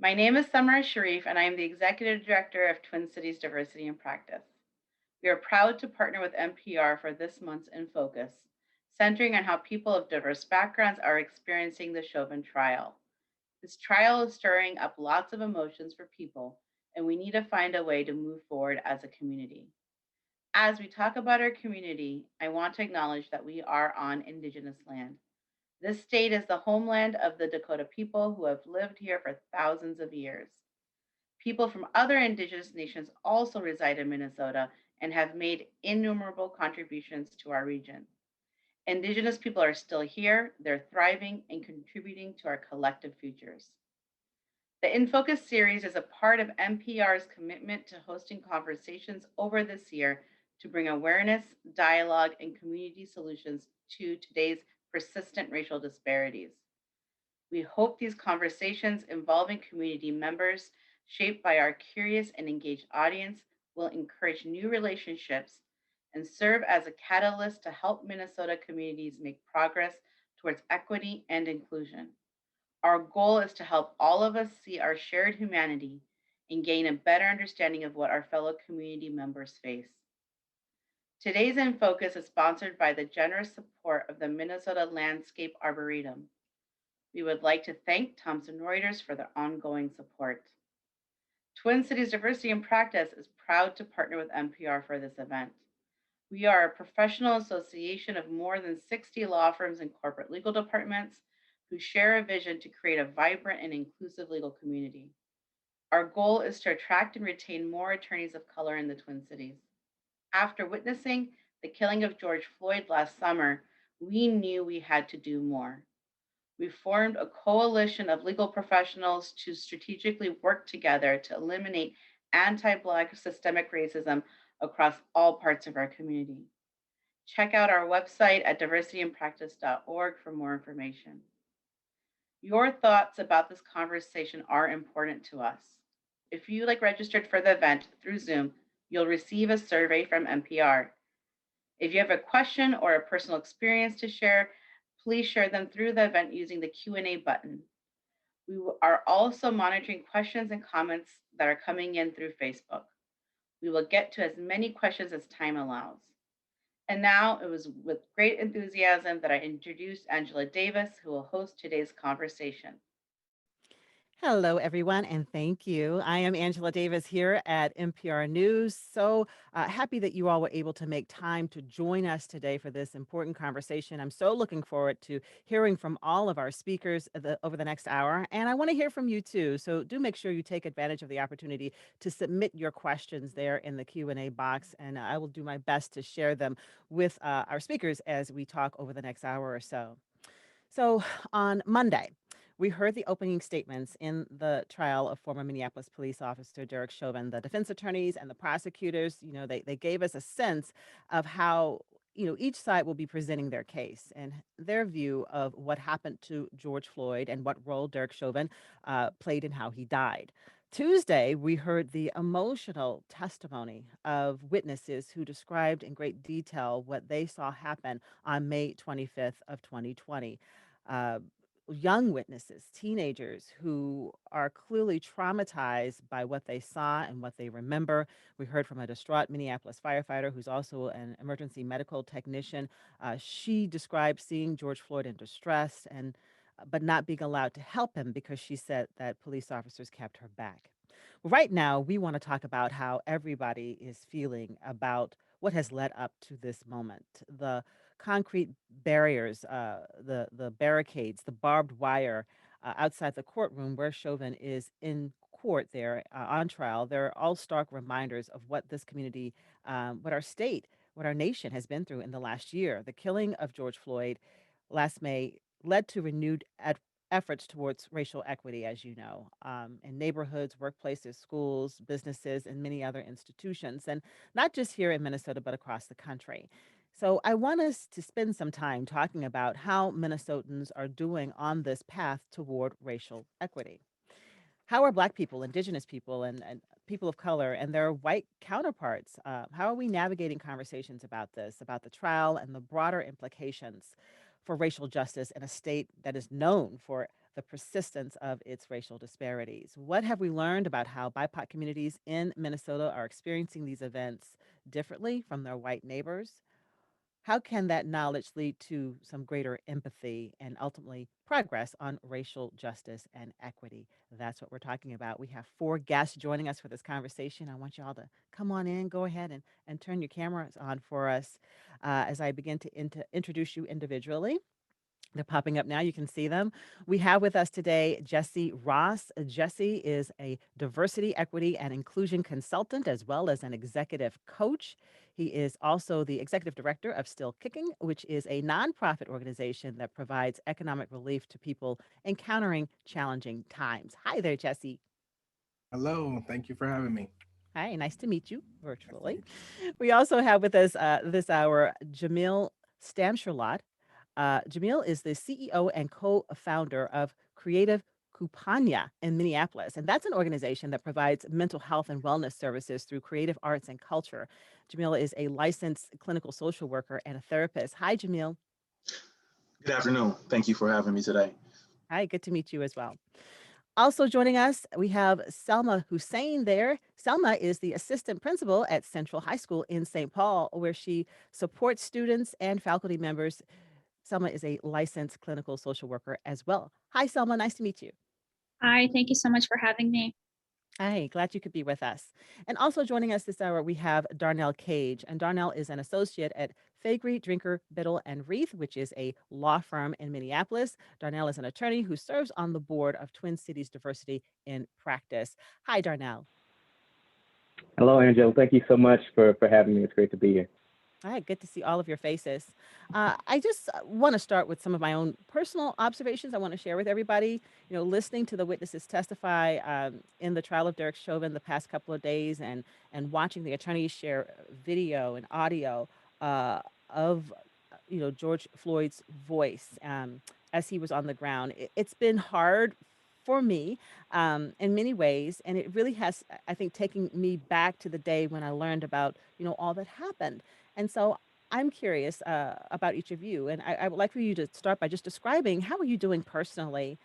My name is Summer Sharif, and I am the Executive Director of Twin Cities Diversity in Practice. We are proud to partner with NPR for this month's In Focus, centering on how people of diverse backgrounds are experiencing the Chauvin trial. This trial is stirring up lots of emotions for people, and we need to find a way to move forward as a community. As we talk about our community, I want to acknowledge that we are on Indigenous land. This state is the homeland of the Dakota people who have lived here for thousands of years. People from other Indigenous nations also reside in Minnesota and have made innumerable contributions to our region. Indigenous people are still here, they're thriving and contributing to our collective futures. The In Focus series is a part of NPR's commitment to hosting conversations over this year to bring awareness, dialogue, and community solutions to today's persistent racial disparities. We hope these conversations involving community members, shaped by our curious and engaged audience, will encourage new relationships and serve as a catalyst to help Minnesota communities make progress towards equity and inclusion. Our goal is to help all of us see our shared humanity and gain a better understanding of what our fellow community members face. Today's In Focus is sponsored by the generous support of the Minnesota Landscape Arboretum. We would like to thank Thomson Reuters for their ongoing support. Twin Cities Diversity in Practice is proud to partner with NPR for this event. We are a professional association of more than 60 law firms and corporate legal departments who share a vision to create a vibrant and inclusive legal community. Our goal is to attract and retain more attorneys of color in the Twin Cities. After witnessing the killing of George Floyd last summer, we knew we had to do more. We formed a coalition of legal professionals to strategically work together to eliminate anti Black systemic racism across all parts of our community. Check out our website at diversityinpractice.org for more information. Your thoughts about this conversation are important to us. If you registered for the event through Zoom, you'll receive a survey from NPR. If you have a question or a personal experience to share, please share them through the event using the Q&A button. We are also monitoring questions and comments that are coming in through Facebook. We will get to as many questions as time allows. And now it was with great enthusiasm that I introduced Angela Davis, who will host today's conversation. Hello, everyone, and thank you. I am Angela Davis here at NPR News. So happy that you all were able to make time to join us today for this important conversation. I'm so looking forward to hearing from all of our speakers over the next hour, and I want to hear from you too. So do make sure you take advantage of the opportunity to submit your questions there in the Q&A box, and I will do my best to share them with our speakers as we talk over the next hour or so. So on Monday, we heard the opening statements in the trial of former Minneapolis police officer Derek Chauvin. The defense attorneys and the prosecutors, they gave us a sense of how, each side will be presenting their case and their view of what happened to George Floyd and what role Derek Chauvin played in how he died. Tuesday, we heard the emotional testimony of witnesses who described in great detail what they saw happen on May 25th of 2020. Uh, Young witnesses, teenagers who are clearly traumatized by what they saw and what they remember. We heard from a distraught Minneapolis firefighter who's also an emergency medical technician. She described seeing George Floyd in distress and but not being allowed to help him because she said that police officers kept her back. Right now, we want to talk about how everybody is feeling about what has led up to this moment. The concrete barriers, the barricades, the barbed wire outside the courtroom where Chauvin is in court there on trial. They're all stark reminders of what this community, what our state, what our nation has been through in the last year. The killing of George Floyd last May led to renewed efforts towards racial equity, as you know, in neighborhoods, workplaces, schools, businesses, and many other institutions, and not just here in Minnesota, but across the country. So I want us to spend some time talking about how Minnesotans are doing on this path toward racial equity. How are Black people, Indigenous people, and people of color and their white counterparts, how are we navigating conversations about this, about the trial and the broader implications for racial justice in a state that is known for the persistence of its racial disparities. What have we learned about how BIPOC communities in Minnesota are experiencing these events differently from their white neighbors? How can that knowledge lead to some greater empathy and ultimately progress on racial justice and equity? That's what we're talking about. We have four guests joining us for this conversation. I want you all to come on in, go ahead and turn your cameras on for us as I begin to introduce you individually. They're popping up now. You can see them. We have with us today Jesse Ross. Jesse is a diversity, equity, and inclusion consultant as well as an executive coach. He is also the executive director of Still Kicking, which is a nonprofit organization that provides economic relief to people encountering challenging times. Hi there, Jesse. Hello, thank you for having me. Hi, nice to meet you Nice to virtually. meet you. We also have with us this hour Jamil Lott. Jamil is the CEO and co-founder of Creative Cupania in Minneapolis, and that's an organization that provides mental health and wellness services through creative arts and culture. Jamil is a licensed clinical social worker and a therapist. Hi, Jamil. Good afternoon. Thank you for having me today. Hi, good to meet you as well. Also joining us, we have Salma Hussein there. Salma is the assistant principal at Central High School in St. Paul, where she supports students and faculty members. Selma is a licensed clinical social worker as well. Hi, Selma. Nice to meet you. Hi, thank you so much for having me. Hi, glad you could be with us. And also joining us this hour, we have Darnell Cage. And Darnell is an associate at Faegre, Drinker, Biddle, and Reith, which is a law firm in Minneapolis. Darnell is an attorney who serves on the board of Twin Cities Diversity in Practice. Hi, Darnell. Hello, Angela. Thank you so much for having me. It's great to be here. All right, good to see all of your faces. I just want to start with some of my own personal observations I want to share with everybody. You know, listening to the witnesses testify in the trial of Derek Chauvin the past couple of days and watching the attorneys share video and audio of, George Floyd's voice as he was on the ground. It's been hard for me in many ways, and it really has, I think, taken me back to the day when I learned about, all that happened. And so I'm curious about each of you, and I would like for you to start by just describing how are you doing personally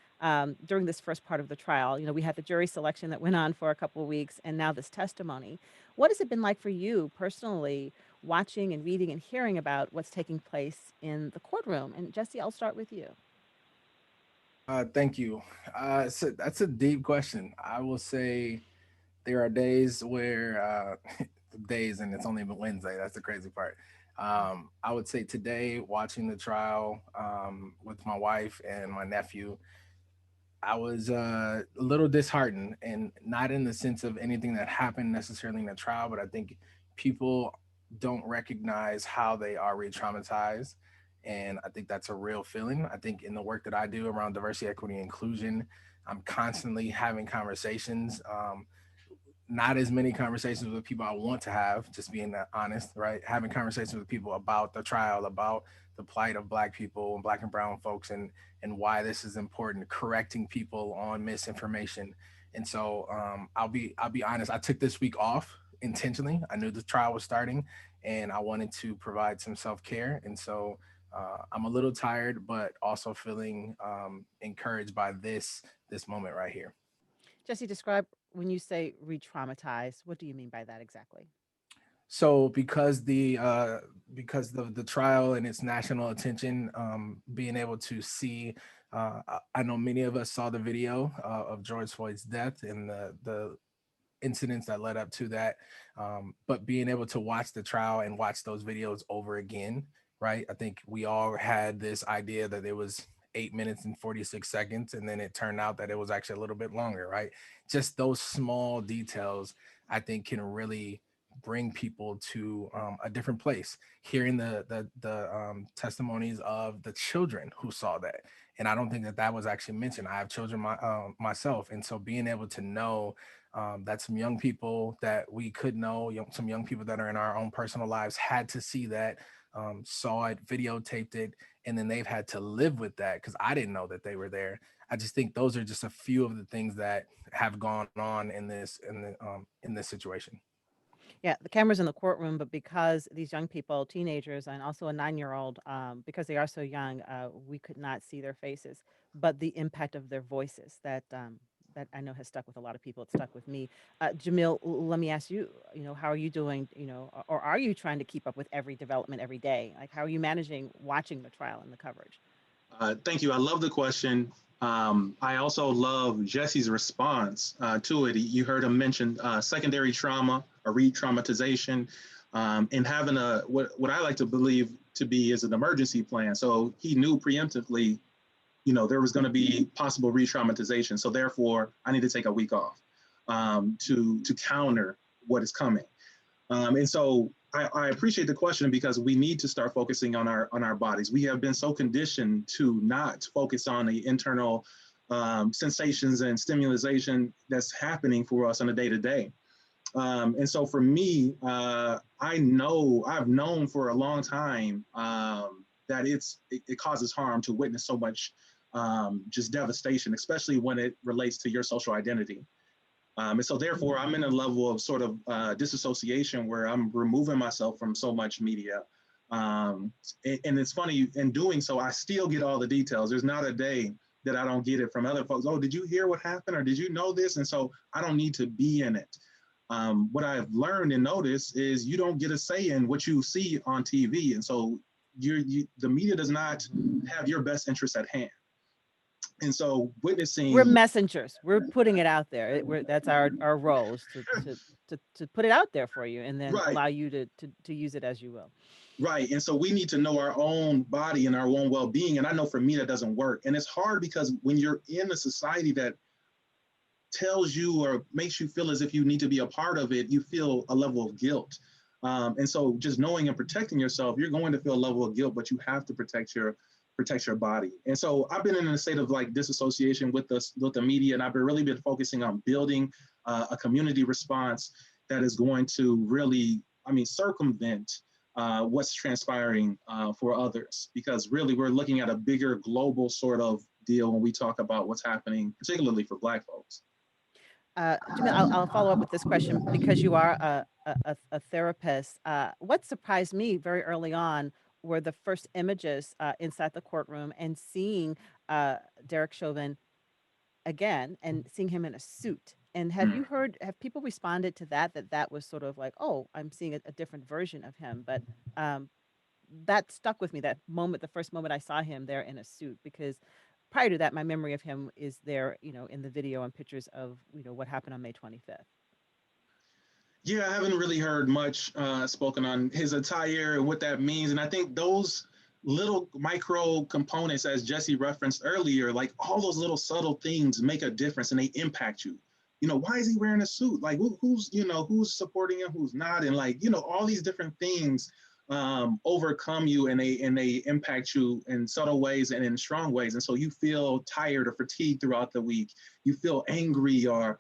during this first part of the trial. You know, we had the jury selection that went on for a couple of weeks, and now this testimony. What has it been like for you personally, watching and reading and hearing about what's taking place in the courtroom? And Jesse, I'll start with you. Thank you. That's a deep question. I will say there are days where days, and it's only been Wednesday. That's the crazy part. I would say today, watching the trial with my wife and my nephew, I was a little disheartened, and not in the sense of anything that happened necessarily in the trial, but I think people don't recognize how they are re-traumatized, and I think that's a real feeling. I think in the work that I do around diversity, equity, and inclusion, I'm constantly having conversations. Not as many conversations with people I want to have, just being that honest, right? Having conversations with people about the trial, about the plight of Black people and Black and brown folks, and why this is important, correcting people on misinformation. And so I'll be honest, I took this week off intentionally. I knew the trial was starting, and I wanted to provide some self-care. And so I'm a little tired, but also feeling encouraged by this moment right here. Jesse, describe when you say re-traumatize. What do you mean by that exactly? So because the trial and its national attention, being able to see, I know many of us saw the video of George Floyd's death and the incidents that led up to that, but being able to watch the trial and watch those videos over again, right? I think we all had this idea that it was 8 minutes and 46 seconds, and then it turned out that it was actually a little bit longer, right? Just those small details, I think, can really bring people to a different place. Hearing the testimonies of the children who saw that, and I don't think that was actually mentioned. I have children myself, and so being able to know that some young people that we could know, some young people that are in our own personal lives had to see that, saw it, videotaped it, and then they've had to live with that because I didn't know that they were there. I just think those are just a few of the things that have gone on in this situation. Yeah, the camera's in the courtroom, but because these young people, teenagers, and also a 9-year-old, because they are so young, we could not see their faces, but the impact of their voices that I know has stuck with a lot of people. It stuck with me. Jamil, let me ask you, how are you doing, or are you trying to keep up with every development every day? Like, how are you managing watching the trial and the coverage? Thank you. I love the question. I also love Jesse's response to it. You heard him mention secondary trauma or re-traumatization, and having what I like to believe to be is an emergency plan. So he knew preemptively, there was going to be possible re-traumatization. So therefore, I need to take a week off to counter what is coming. And so I appreciate the question because we need to start focusing on our bodies. We have been so conditioned to not focus on the internal sensations and stimulation that's happening for us on a day-to-day. And so for me, I've known for a long time that it causes harm to witness so much just devastation, especially when it relates to your social identity. And so therefore, I'm in a level of sort of disassociation where I'm removing myself from so much media. And it's funny, in doing so, I still get all the details. There's not a day that I don't get it from other folks. Oh, did you hear what happened? Or did you know this? And so I don't need to be in it. What I've learned and noticed is you don't get a say in what you see on TV. And so the media does not have your best interest at hand. And so witnessing, We're messengers. We're putting it out there. That's our role is to put it out there for you, and then right, allow you to use it as you will. right. And so we need to know our own body and our own well-being. And I know for me that doesn't work. And it's hard because when you're in a society that tells you or makes you feel as if you need to be a part of it, you feel a level of guilt. And so just knowing and protecting yourself, you're going to feel a level of guilt, but you have to protect your body. And so I've been in a state of like disassociation with the media, and I've really been focusing on building a community response that is going to really, circumvent what's transpiring for others, because really we're looking at a bigger global sort of deal when we talk about what's happening, particularly for Black folks. Jamil, I'll follow up with this question because you are a therapist. What surprised me very early on were the first images inside the courtroom and seeing Derek Chauvin again and seeing him in a suit. And have people responded to that was sort of like, oh, I'm seeing a different version of him. But that stuck with me, that moment, the first moment I saw him there in a suit, because prior to that, my memory of him is there, in the video and pictures of, what happened on May 25th. Yeah, I haven't really heard much spoken on his attire and what that means. And I think those little micro components, as Jesse referenced earlier, like all those little subtle things make a difference and they impact you. Why is he wearing a suit? Like who's supporting him, who's not? And like, all these different things overcome you and they impact you in subtle ways and in strong ways. And so you feel tired or fatigued throughout the week. You feel angry or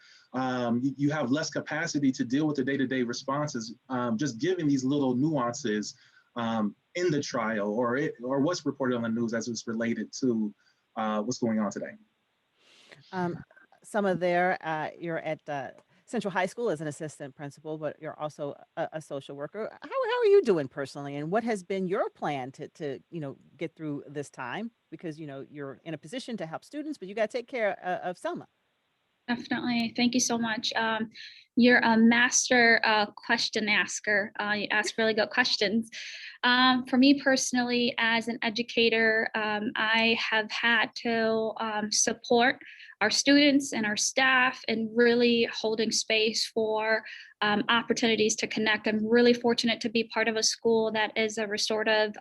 you have less capacity to deal with the day-to-day responses, just given these little nuances in the trial or what's reported on the news as it's related to what's going on today. Some of you're at Central High School as an assistant principal, but you're also a social worker. How are you doing personally, and what has been your plan to get through this time? Because you're in a position to help students, but you got to take care of Selma. Definitely. Thank you so much. You're a master question asker. You ask really good questions. For me personally, as an educator, I have had to support our students and our staff and really holding space for opportunities to connect. I'm really fortunate to be part of a school that is a restorative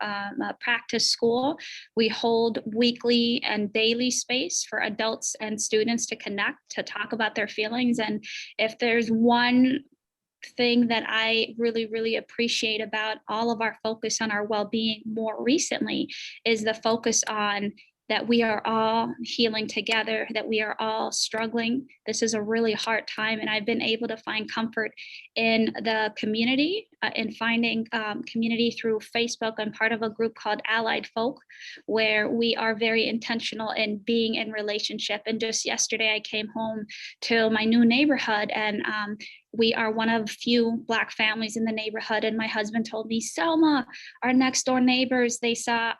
practice school. We hold weekly and daily space for adults and students to connect, to talk about their feelings. And if there's one thing that I really, really appreciate about all of our focus on our well-being more recently is the focus on that we are all healing together, that we are all struggling. This is a really hard time. And I've been able to find comfort in the community, in finding community through Facebook. I'm part of a group called Allied Folk, where we are very intentional in being in relationship. And just yesterday, I came home to my new neighborhood and we are one of few Black families in the neighborhood. And my husband told me, Selma, our next door neighbors, they saw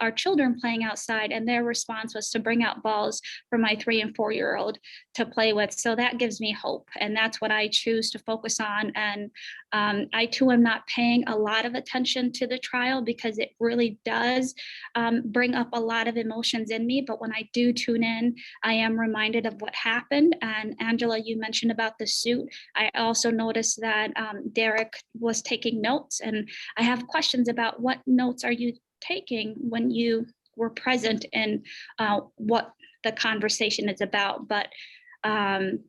our children playing outside, and their response was to bring out balls for my 3 and 4-year-old to play with. So that gives me hope. And that's what I choose to focus on. And I too am not paying a lot of attention to the trial because it really does bring up a lot of emotions in me. But when I do tune in, I am reminded of what happened. And Angela, you mentioned about the suit. I also noticed that Derek was taking notes, and I have questions about what notes are you taking when you were present in what the conversation is about. But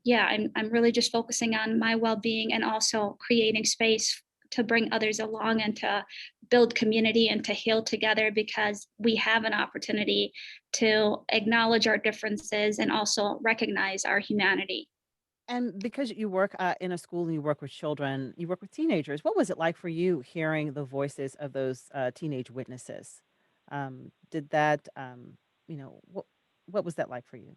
yeah, I'm really just focusing on my well-being and also creating space to bring others along and to build community and to heal together, because we have an opportunity to acknowledge our differences and also recognize our humanity. And because you work in a school and you work with children, you work with teenagers, what was it like for you hearing the voices of those teenage witnesses? Did that, what was that like for you?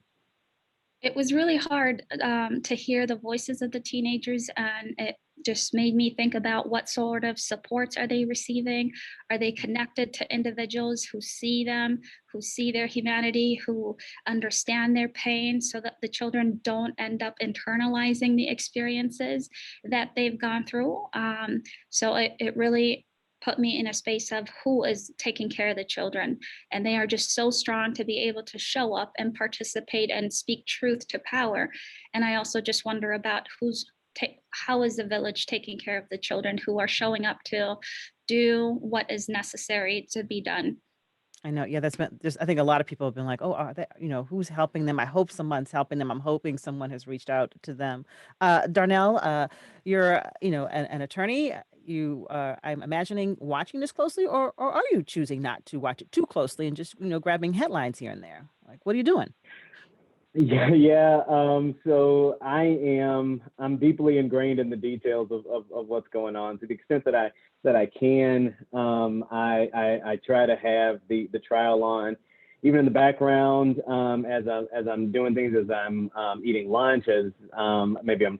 It was really hard to hear the voices of the teenagers, and it just made me think about what sort of supports are they receiving? Are they connected to individuals who see them, who see their humanity, who understand their pain, so that the children don't end up internalizing the experiences that they've gone through? So it really put me in a space of who is taking care of the children. And they are just so strong to be able to show up and participate and speak truth to power. And I also just wonder about how is the village taking care of the children who are showing up to do what is necessary to be done. I know, yeah, that's been I think a lot of people have been like, "Oh, are they, who's helping them? I hope someone's helping them. I'm hoping someone has reached out to them." Darnell, you're, an attorney. You, I'm imagining watching this closely, or are you choosing not to watch it too closely and just, grabbing headlines here and there? Like, what are you doing? Yeah, yeah. So I'm deeply ingrained in the details of what's going on to the extent that I can. I try to have the trial on, even in the background, as I'm doing things, as I'm eating lunch, as maybe I'm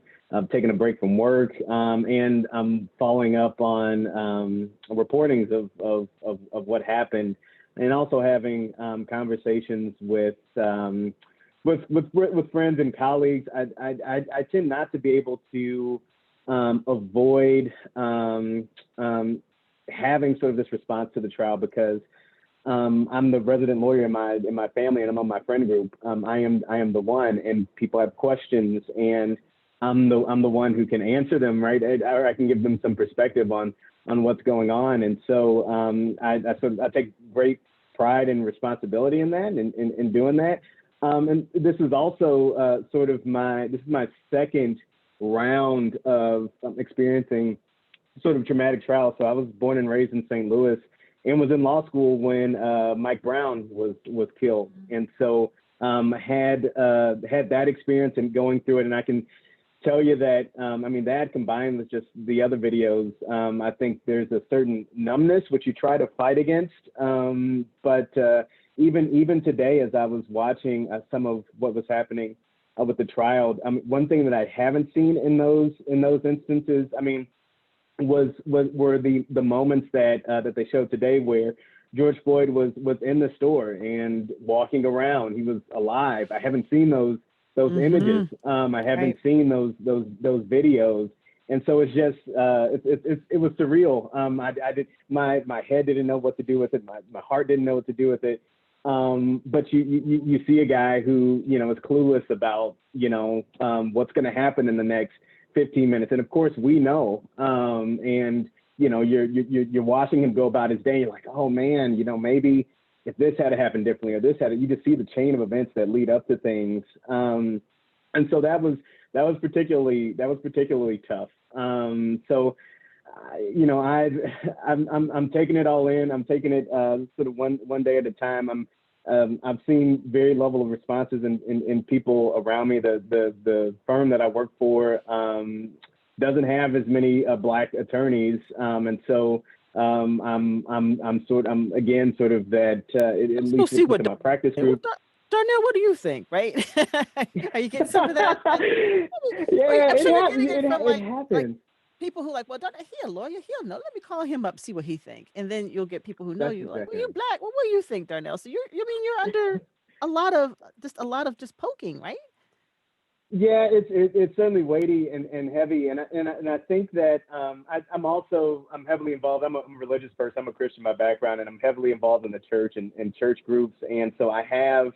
taking a break from work, and I'm following up on reportings of what happened, and also having conversations with friends and colleagues. I tend not to be able to avoid having sort of this response to the trial, because I'm the resident lawyer in my family, and I'm on my friend group. I am the one, and people have questions, and I'm the one who can answer them, right? Or I can give them some perspective on what's going on. And so I take great pride and responsibility in that, and in doing that. And this is also sort of my second round of experiencing sort of traumatic trials. So I was born and raised in St. Louis and was in law school when Mike Brown was killed. And so had that experience and going through it. And I can tell you that, that combined with just the other videos, I think there's a certain numbness which you try to fight against. But even today, as I was watching some of what was happening with the trial, one thing that I haven't seen in those instances, were the moments that they showed today where George Floyd was in the store and walking around. He was alive. I haven't seen those images. I haven't seen those videos. And so it's just it was surreal. My head didn't know what to do with it. My heart didn't know what to do with it. But you see a guy who is clueless about what's going to happen in the next 15 minutes. And of course we know. And you're watching him go about his day. You're like, oh man, maybe if this had happened differently, or this you just see the chain of events that lead up to things. And so that was particularly tough. So, I'm taking it all in. I'm taking it sort of one day at a time. I've seen very level of responses in people around me. The firm that I work for doesn't have as many Black attorneys, and so I'm again sort of that. At least see what my practice group. Darnell, what do you think? Right? Are you getting some of that? Yeah, I'm it sure you're happens. getting it from It like happens. people who like, well, Darnell, he a lawyer, he'll know. Let me call him up, see what he think, and then you'll get people who know That's you like, well, exactly you right. black. Well, what do you think, Darnell? So you mean you're under a lot of just poking, right? Yeah, it's certainly weighty and heavy, and I think that I'm heavily involved. I'm a religious person. I'm a Christian by background, and I'm heavily involved in the church and church groups. And so I have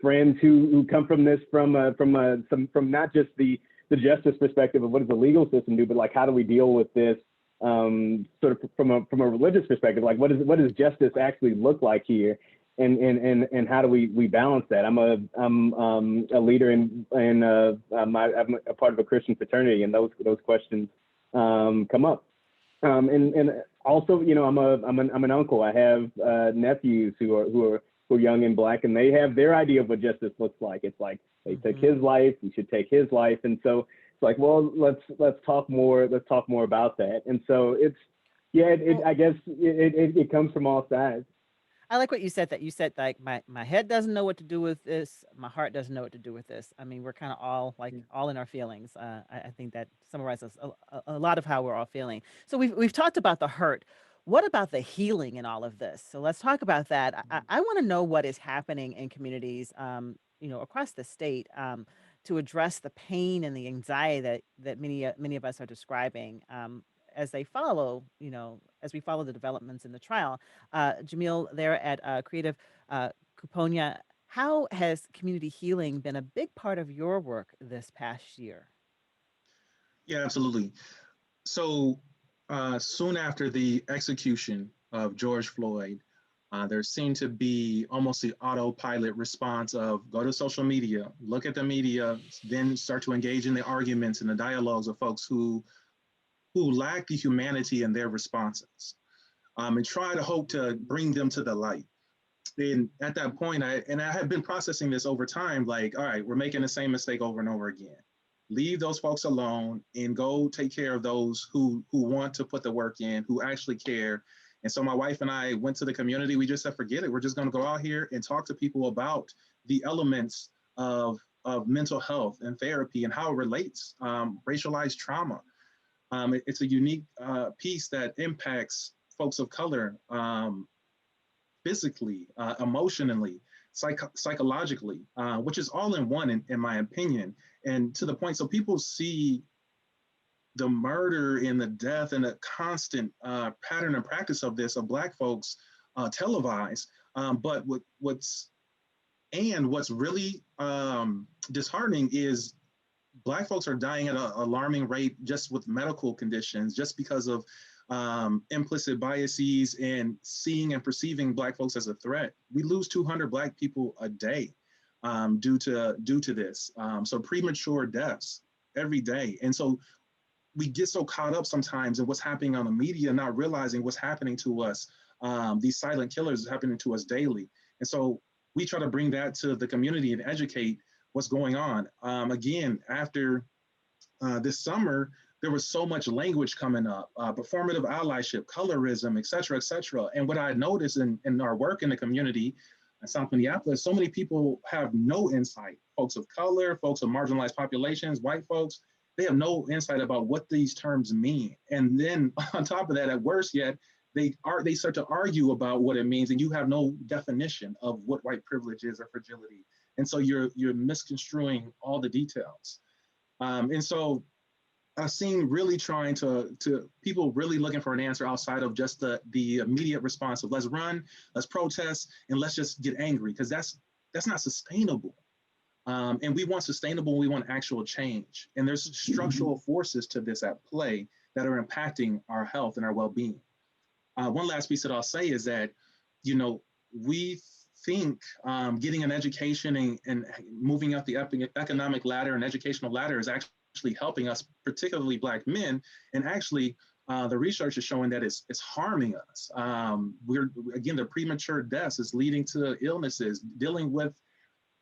friends who come from this from not just the justice perspective of what does the legal system do, but like how do we deal with this sort of from a religious perspective, like what does justice actually look like here? And how do we balance that? I'm a leader I'm a part of a Christian fraternity, and those questions come up. And also, I'm an uncle. I have nephews who are young and black, and they have their idea of what justice looks like. It's like they took his life, we should take his life, and so it's like, well, let's talk more about that. And so I guess it comes from all sides. I like what you said, that you said like my head doesn't know what to do with this, my heart doesn't know what to do with this. I mean, we're kind of all like all in our feelings. I think that summarizes a lot of how we're all feeling. So we've talked about the hurt. What about the healing in all of this? So let's talk about that. I want to know what is happening in communities, across the state, to address the pain and the anxiety that many of us are describing. As they follow, as we follow the developments in the trial. Jamil, there at Creative Cuponia, how has community healing been a big part of your work this past year? Yeah, absolutely. So soon after the execution of George Floyd, there seemed to be almost the autopilot response of go to social media, look at the media, then start to engage in the arguments and the dialogues of folks who lack the humanity in their responses, and try to hope to bring them to the light. And at that point, I have been processing this over time, like, all right, we're making the same mistake over and over again. Leave those folks alone and go take care of those who want to put the work in, who actually care. And so my wife and I went to the community. We just said, forget it. We're just going to go out here and talk to people about the elements of mental health and therapy and how it relates, racialized trauma. It's a unique piece that impacts folks of color, physically, emotionally, psychologically, which is all in one, in my opinion. And to the point, so people see the murder and the death and the constant pattern and practice of this, of Black folks, televised. But what's really disheartening is Black folks are dying at an alarming rate just with medical conditions, just because of implicit biases and seeing and perceiving Black folks as a threat. We lose 200 Black people a day due to this. So premature deaths every day. And so we get so caught up sometimes in what's happening on the media, not realizing what's happening to us. These silent killers happening to us daily. And so we try to bring that to the community and educate what's going on. Again, after this summer, there was so much language coming up, performative allyship, colorism, et cetera, et cetera. And what I noticed in our work in the community in South Minneapolis, so many people have no insight. Folks of color, folks of marginalized populations, white folks, they have no insight about what these terms mean. And then on top of that, at worst yet, they start to argue about what it means, and you have no definition of what white privilege is or fragility. And so you're misconstruing all the details. And so I've seen really trying to people really looking for an answer outside of just the immediate response of let's run, let's protest, and let's just get angry, because that's not sustainable. And we want sustainable, we want actual change. And there's structural forces to this at play that are impacting our health and our well-being. One last piece that I'll say is that, we think getting an education and moving up the economic ladder and educational ladder is actually helping us, particularly Black men. And actually, the research is showing that it's harming us. The premature deaths is leading to illnesses, dealing with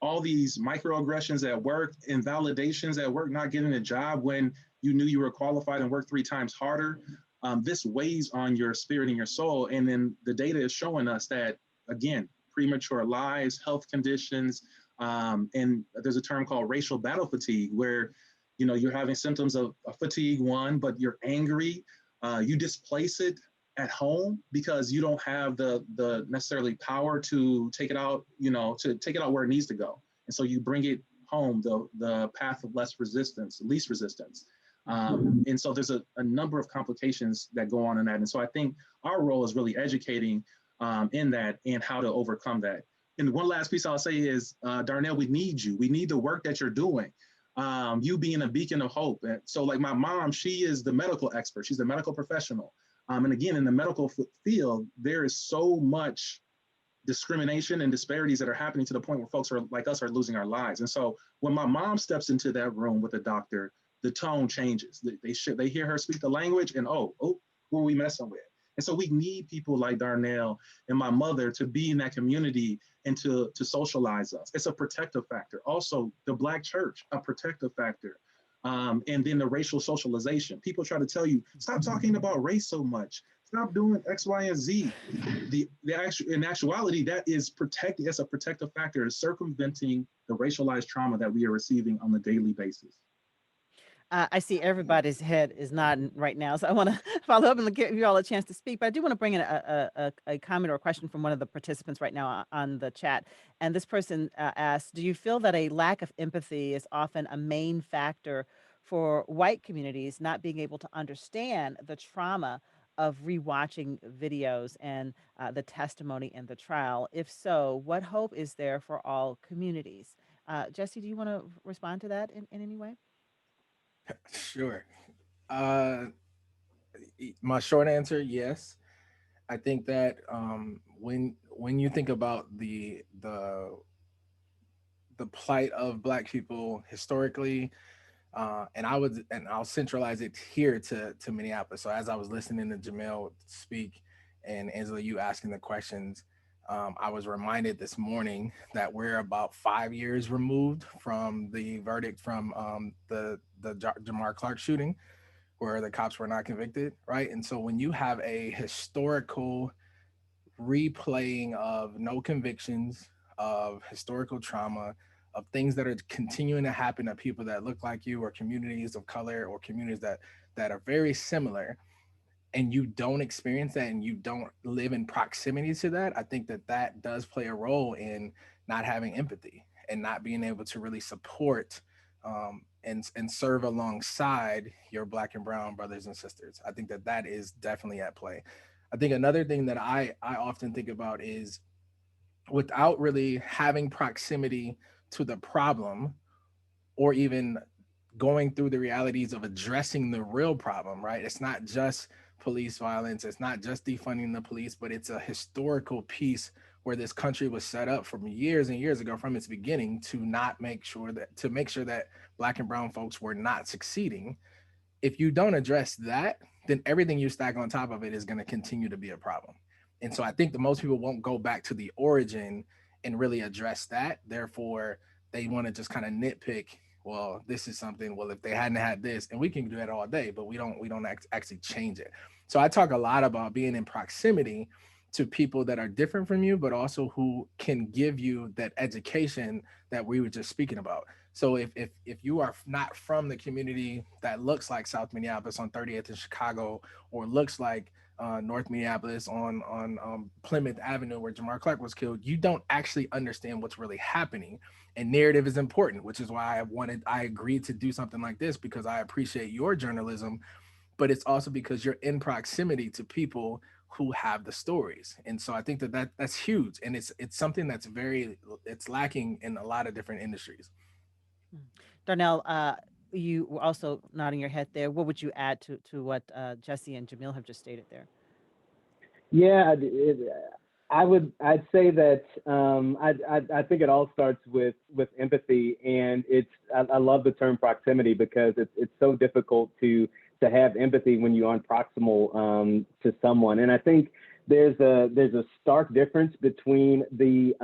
all these microaggressions at work, invalidations at work, not getting a job when you knew you were qualified and worked 3 times harder. This weighs on your spirit and your soul. And then the data is showing us that, again, premature lives, health conditions, and there's a term called racial battle fatigue, where you're having symptoms of fatigue, one, but you're angry. You displace it at home because you don't have the necessarily power to take it out, to take it out where it needs to go. And so you bring it home, the path of least resistance. And so there's a number of complications that go on in that. And so I think our role is really educating in that and how to overcome that. And one last piece I'll say is, Darnell, we need you. We need the work that you're doing. You being a beacon of hope. And so like my mom, she is the medical expert. She's a medical professional. And again, in the medical field, there is so much discrimination and disparities that are happening to the point where folks like us are losing our lives. And so when my mom steps into that room with a doctor, the tone changes. They hear her speak the language and, oh, who are we messing with? And so we need people like Darnell and my mother to be in that community and to socialize us. It's a protective factor. Also, the Black church, a protective factor. And then the racial socialization. People try to tell you, stop talking about race so much. Stop doing X, Y, and Z. In actuality, that is protected. It's a protective factor. It's circumventing the racialized trauma that we are receiving on a daily basis. I see everybody's head is nodding right now, so I want to follow up and give you all a chance to speak. But I do want to bring in a comment or a question from one of the participants right now on the chat. And this person asks, do you feel that a lack of empathy is often a main factor for white communities not being able to understand the trauma of rewatching videos and the testimony in the trial? If so, what hope is there for all communities? Jesse, do you want to respond to that in any way? Sure. My short answer, yes. I think that when you think about the plight of Black people historically, and I'll centralize it here to Minneapolis. So as I was listening to Jamil speak and Angela, you asking the questions, I was reminded this morning that we're about 5 years removed from the verdict from the Jamar Clark shooting, where the cops were not convicted, right? And so when you have a historical replaying of no convictions, of historical trauma, of things that are continuing to happen to people that look like you, or communities of color, or communities that are very similar, and you don't experience that and you don't live in proximity to that, I think that does play a role in not having empathy and not being able to really support and serve alongside your Black and brown brothers and sisters. I think that is definitely at play. I think another thing that I often think about is, without really having proximity to the problem, or even going through the realities of addressing the real problem, right? It's not just police violence. It's not just defunding the police, but it's a historical piece where this country was set up from years and years ago, from its beginning, to make sure that Black and brown folks were not succeeding. If you don't address that, then everything you stack on top of it is going to continue to be a problem. And so I think that most people won't go back to the origin and really address that. Therefore, they want to just kind of nitpick, well, this is something, well, if they hadn't had this, and we can do that all day, but we don't actually change it. So I talk a lot about being in proximity to people that are different from you, but also who can give you that education that we were just speaking about. So if you are not from the community that looks like South Minneapolis on 30th in Chicago, or looks like North Minneapolis on Plymouth Avenue where Jamar Clark was killed, you don't actually understand what's really happening. And narrative is important, which is why I agreed to do something like this, because I appreciate your journalism, but it's also because you're in proximity to people who have the stories. And so I think that's huge. And it's something that's it's lacking in a lot of different industries. Darnell, you were also nodding your head there. What would you add to what Jesse and Jamil have just stated there? Yeah, I'd say that I think it all starts with empathy, and I love the term proximity, because it's so difficult to have empathy when you aren't proximal to someone. And I think there's a stark difference between the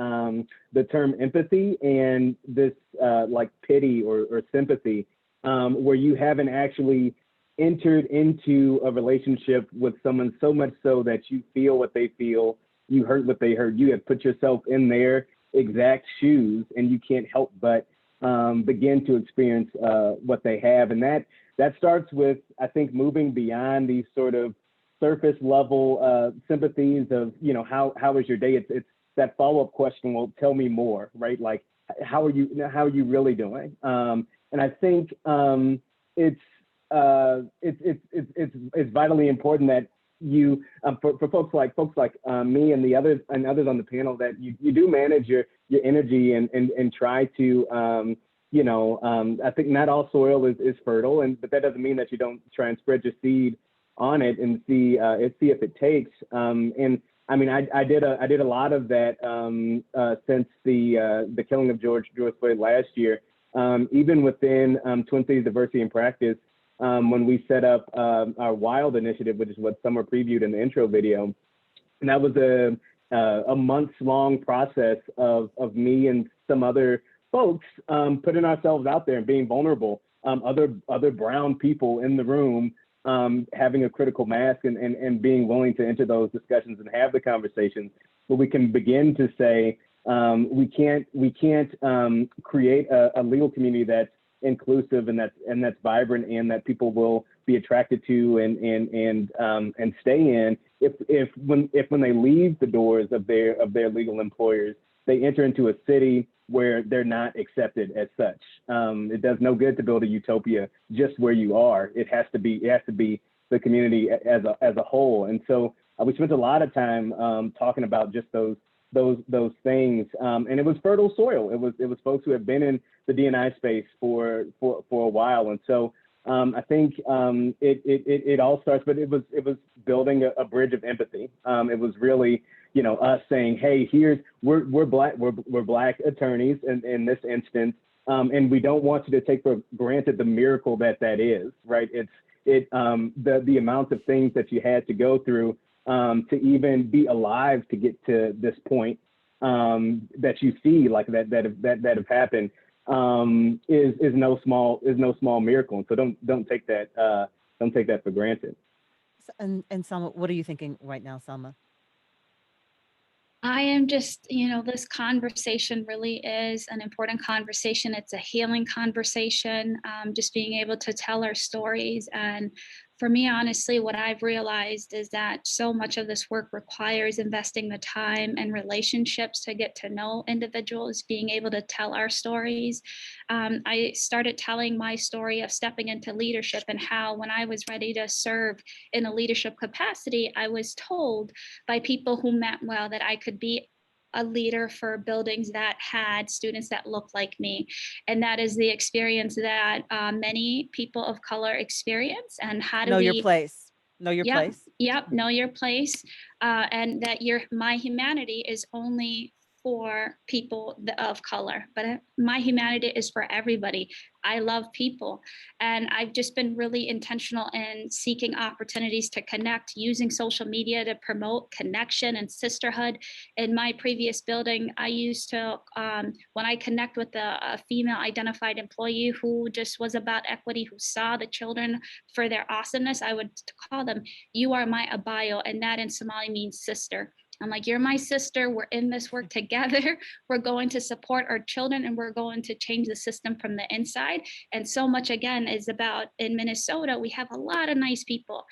term empathy and this like pity or sympathy, where you haven't actually entered into a relationship with someone so much so that you feel what they feel, you heard what they heard. You have put yourself in their exact shoes, and you can't help but begin to experience what they have. And that starts with, I think, moving beyond these sort of surface level sympathies of, how was your day? It's that follow-up question, well, tell me more, right? Like, how are you really doing? And I think it's vitally important that you, for folks like me and others on the panel, that you do manage your energy and try to, I think not all soil is fertile, but that doesn't mean that you don't try and spread your seed on it and see if it takes. And I mean, I did a lot of that since the killing of George Floyd last year. Even within Twin Cities Diversity in Practice, when we set up our WILD initiative, which is what Summer previewed in the intro video, and that was a months-long process of me and some other folks putting ourselves out there and being vulnerable. Other brown people in the room, having a critical mass and being willing to enter those discussions and have the conversations, but we can begin to say we can't create a legal community that's inclusive and that's vibrant and that people will be attracted to and stay in if when they leave the doors of their legal employers, they enter into a city where they're not accepted as such. It does no good to build a utopia just where you are. It has to be the community as a whole. And so we spent a lot of time talking about just those things, and it was fertile soil. It was folks who have been in the D&I space for a while, and so I think it all starts. But it was building a bridge of empathy. It was really us saying, hey, we're black attorneys in this instance, and we don't want you to take for granted the miracle that is, right? The amount of things that you had to go through to even be alive to get to this point that you see, like that have happened, is no small miracle. And so don't take that for granted. And Selma, what are you thinking right now, Selma? I am just, this conversation really is an important conversation. It's a healing conversation, just being able to tell our stories. And for me, honestly, what I've realized is that so much of this work requires investing the time and relationships to get to know individuals, being able to tell our stories. I started telling my story of stepping into leadership and how when I was ready to serve in a leadership capacity, I was told by people who meant well that I could be a leader for buildings that had students that looked like me. And that is the experience that many people of color experience. And how do know we your place? Know your place. Yep, know your place. And that my humanity is only for people of color, but my humanity is for everybody. I love people. And I've just been really intentional in seeking opportunities to connect, using social media to promote connection and sisterhood. In my previous building, I used to, when I connect with a female identified employee who just was about equity, who saw the children for their awesomeness, I would call them, you are my abayo, and that in Somali means sister. I'm like, you're my sister. We're in this work together. We're going to support our children and we're going to change the system from the inside. And so much, again, is about in Minnesota, we have a lot of nice people.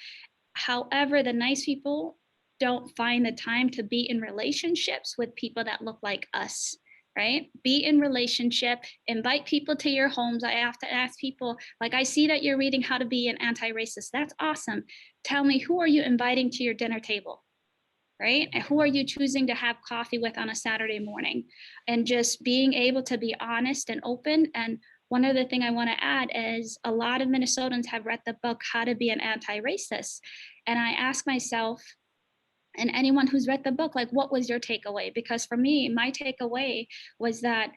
However, the nice people don't find the time to be in relationships with people that look like us, right? Be in relationship, invite people to your homes. I have to ask people, like, I see that you're reading How to Be an Anti-Racist. That's awesome. Tell me, who are you inviting to your dinner table? Right? And who are you choosing to have coffee with on a Saturday morning? And just being able to be honest and open. And one other thing I want to add is a lot of Minnesotans have read the book, How to Be an Anti-Racist. And I ask myself, and anyone who's read the book, like, what was your takeaway? Because for me, my takeaway was that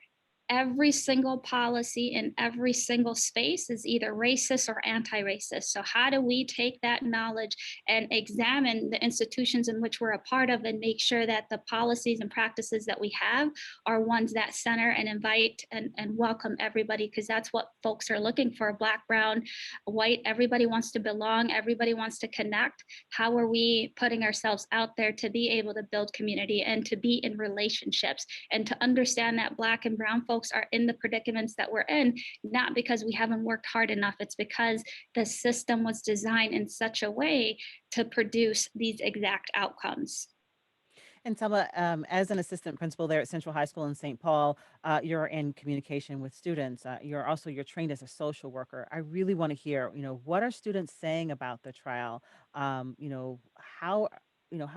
every single policy in every single space is either racist or anti-racist. So how do we take that knowledge and examine the institutions in which we're a part of and make sure that the policies and practices that we have are ones that center and invite and welcome everybody, because that's what folks are looking for. Black, brown, white, everybody wants to belong, everybody wants to connect. How are we putting ourselves out there to be able to build community and to be in relationships, and to understand that Black and brown folks are in the predicaments that we're in, not because we haven't worked hard enough, it's because the system was designed in such a way to produce these exact outcomes. And Selma, as an assistant principal there at Central High School in St. Paul, you're in communication with students. You're trained as a social worker. I really want to hear, what are students saying about the trial? How, how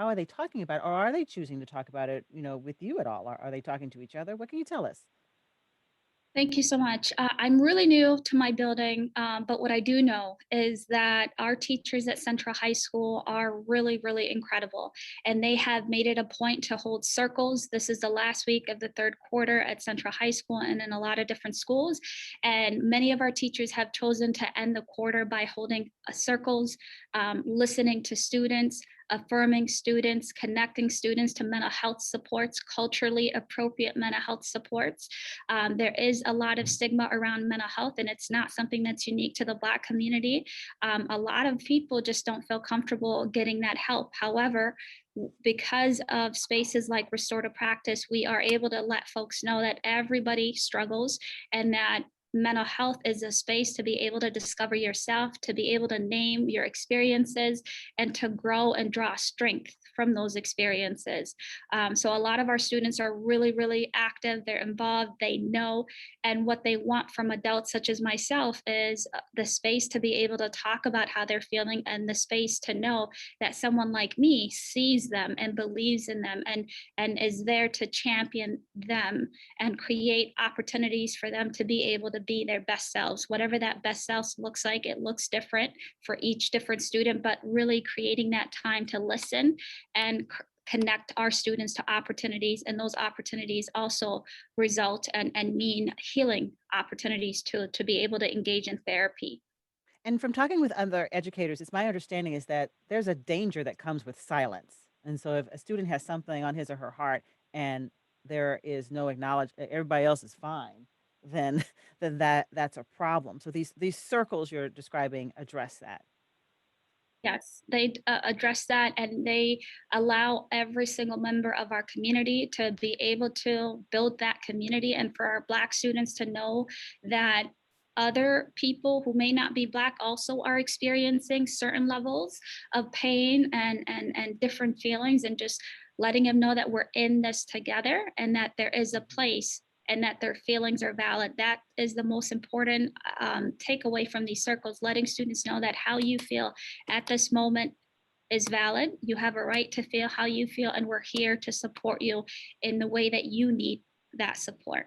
are they talking about it, or are they choosing to talk about it, with you at all? Are they talking to each other? What can you tell us? Thank you so much. I'm really new to my building, but what I do know is that our teachers at Central High School are really, really incredible. And they have made it a point to hold circles. This is the last week of the third quarter at Central High School and in a lot of different schools. And many of our teachers have chosen to end the quarter by holding circles, listening to students, affirming students, connecting students to mental health supports, culturally appropriate mental health supports. There is a lot of stigma around mental health, and it's not something that's unique to the Black community. A lot of people just don't feel comfortable getting that help. However, because of spaces like Restorative Practice, we are able to let folks know that everybody struggles, and that mental health is a space to be able to discover yourself, to be able to name your experiences, and to grow and draw strength from those experiences. So a lot of our students are really, really active. They're involved, they know, and what they want from adults such as myself is the space to be able to talk about how they're feeling, and the space to know that someone like me sees them and believes in them, and is there to champion them and create opportunities for them to be able to be their best selves. Whatever that best self looks like, it looks different for each different student, but really creating that time to listen and connect our students to opportunities, and those opportunities also result and mean healing opportunities to be able to engage in therapy. And from talking with other educators, it's my understanding is that there's a danger that comes with silence. And so if a student has something on his or her heart and there is no acknowledgement, everybody else is fine, then then that's a problem. So these circles you're describing address that. Yes, they address that, and they allow every single member of our community to be able to build that community, and for our Black students to know that other people who may not be Black also are experiencing certain levels of pain and different feelings, and just letting them know that we're in this together and that there is a place and that their feelings are valid. That is the most important takeaway from these circles, letting students know that how you feel at this moment is valid. You have a right to feel how you feel, and we're here to support you in the way that you need that support.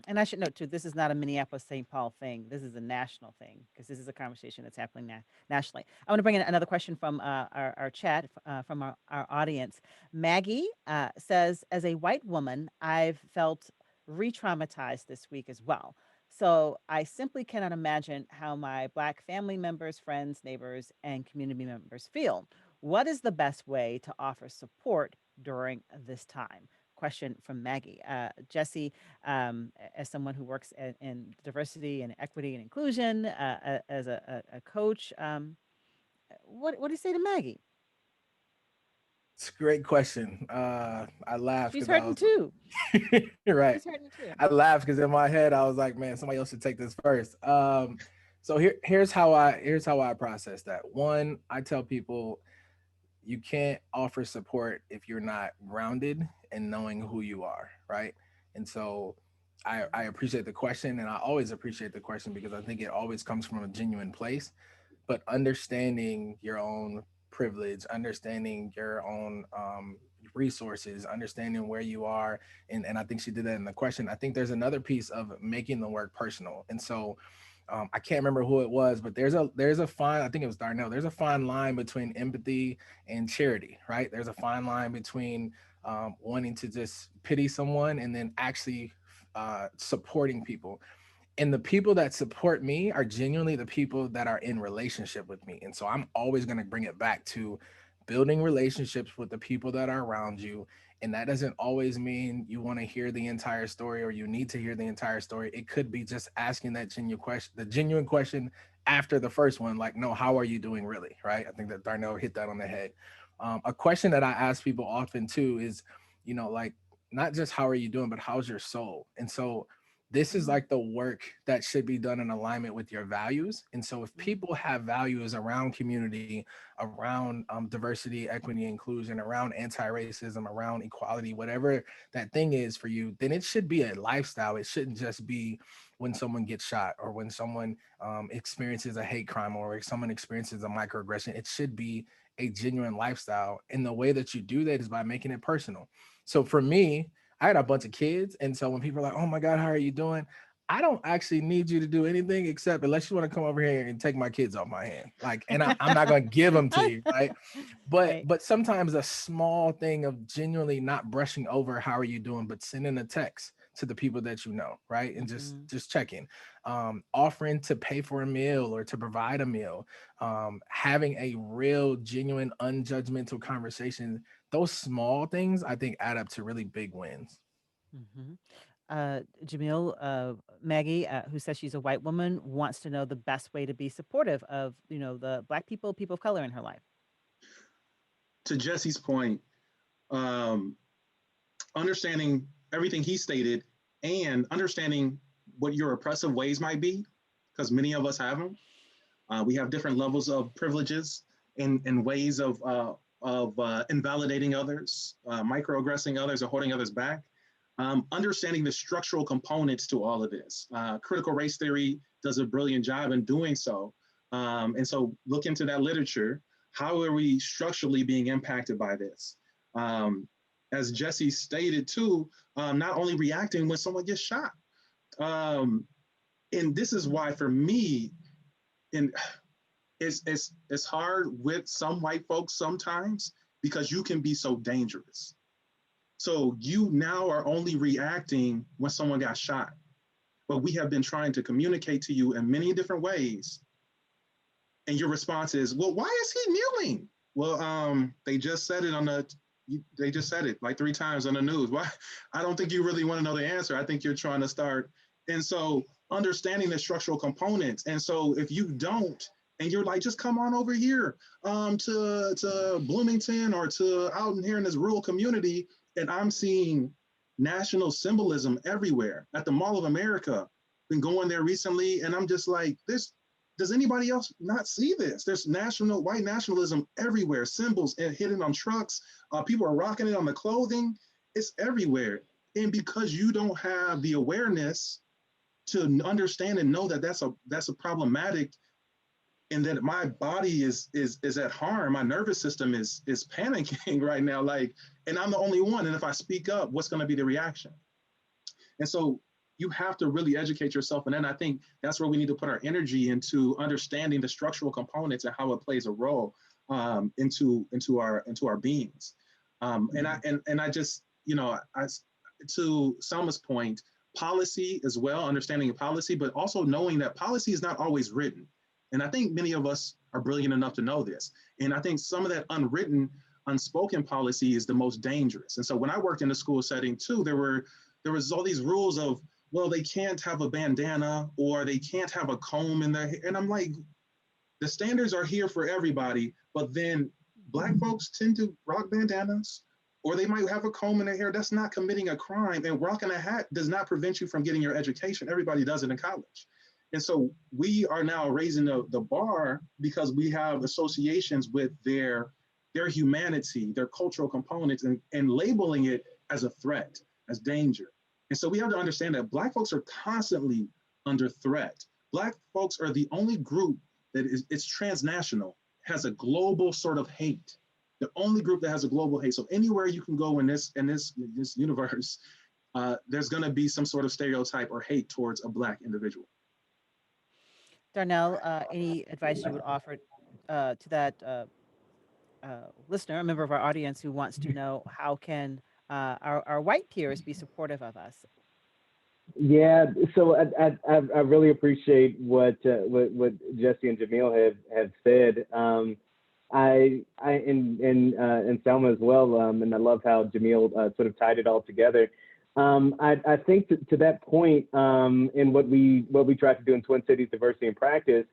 And I should note too, this is not a Minneapolis St. Paul thing. This is a national thing because this is a conversation that's happening nationally. I want to bring in another question from our chat, from our audience. Maggie says, as a white woman, I've felt re-traumatized this week as well. So I simply cannot imagine how my Black family members, friends, neighbors, and community members feel. What is the best way to offer support during this time? Question from Maggie. Jesse, as someone who works in diversity and equity and inclusion, as a coach, what do you say to Maggie? It's a great question. I laughed She's because I hurting was too. right. She's hurting too. I laughed because in my head I was like, man, somebody else should take this first. So here's how I process that. One, I tell people you can't offer support if you're not grounded in knowing who you are, right? And so I appreciate the question, and I always appreciate the question because I think it always comes from a genuine place. But understanding your own privilege, understanding your own resources, understanding where you are, and I think she did that in the question. I think there's another piece of making the work personal, and so I can't remember who it was, but there's a fine, I think it was Darnell. There's a fine line between empathy and charity, right? There's a fine line between wanting to just pity someone and then actually supporting people, and the people that support me are genuinely the people that are in relationship with me. And so I'm always going to bring it back to building relationships with the people that are around you. And that doesn't always mean you want to hear the entire story or you need to hear the entire story. It could be just asking that genuine question, the genuine question after the first one, like, no, how are you doing really? Right. I think that Darnell hit that on the head. A question that I ask people often too is, like, not just how are you doing, but how's your soul? And so this is Mm, like the work that should be done in alignment with your values. And so if mm, people have values around community, around diversity, equity, inclusion, around anti-racism, around equality, whatever that thing is for you, then it should be a lifestyle. It shouldn't just be when someone gets shot or when someone experiences a hate crime or if someone experiences a microaggression. It should be a genuine lifestyle. And the way that you do that is by making it personal. So for me, I had a bunch of kids. And so when people are like, oh my God, how are you doing? I don't actually need you to do anything except unless you want to come over here and take my kids off my hand. Like, and I'm not going to give them to you, right? But right. but sometimes a small thing of genuinely not brushing over how are you doing, but sending a text to the people that you know, right? And just Mhm. just checking, offering to pay for a meal or to provide a meal, having a real, genuine, unjudgmental conversation. Those small things I think add up to really big wins. Mhm. Jamil, Maggie, who says she's a white woman, wants to know the best way to be supportive of, the Black people, people of color in her life. To Jesse's point, um, understanding everything he stated and understanding what your oppressive ways might be, because many of us have them. We have different levels of privileges and ways of invalidating others, microaggressing others, or holding others back. Understanding the structural components to all of this. Critical race theory does a brilliant job in doing so. And so look into that literature. How are we structurally being impacted by this? Um, as Jesse stated too, not only reacting when someone gets shot. Um, and this is why for me, and it's hard with some white folks sometimes because you can be so dangerous. So you now are only reacting when someone got shot. But we have been trying to communicate to you in many different ways. And your response is, well, why is he kneeling? Well, they just said it on they just said it like 3 times on the news. Why? I don't think you really want to know the answer. I think you're trying to start. And so understanding the structural components. And so if you don't, and you're like, just come on over here to Bloomington or to out in here in this rural community, and I'm seeing national symbolism everywhere at the Mall of America. Been going there recently, and I'm just like, this does anybody else not see this? There's national white nationalism everywhere, symbols and hidden on trucks. People are rocking it on the clothing. It's everywhere. And because you don't have the awareness to understand and know that that's a problematic, and that my body is at harm, my nervous system is panicking right now. Like, and I'm the only one. And if I speak up, what's going to be the reaction? And so you have to really educate yourself. And then I think that's where we need to put our energy into understanding the structural components and how it plays a role into our beings. And I just, I to Selma's point, policy as well, understanding policy, but also knowing that policy is not always written. And I think many of us are brilliant enough to know this. And I think some of that unwritten, unspoken policy is the most dangerous. And so when I worked in the school setting too, there was all these rules of, well, they can't have a bandana or they can't have a comb in their hair. And I'm like, the standards are here for everybody, but then Black folks tend to rock bandanas or they might have a comb in their hair. That's not committing a crime. And rocking a hat does not prevent you from getting your education. Everybody does it in college. And so we are now raising the bar because we have associations with their humanity, their cultural components, and labeling it as a threat, as danger. And so we have to understand that Black folks are constantly under threat. Black folks are the only group that it's transnational, has a global sort of hate. The only group that has a global hate. So anywhere you can go in this universe, there's going to be some sort of stereotype or hate towards a Black individual. Darnell, any advice you would offer to that listener, a member of our audience who wants to know how can our white peers be supportive of us? Yeah, so I really appreciate what Jesse and Jamil have said. And Selma as well, and I love how Jamil sort of tied it all together. I think to that point, in what we try to do in Twin Cities Diversity in Practice,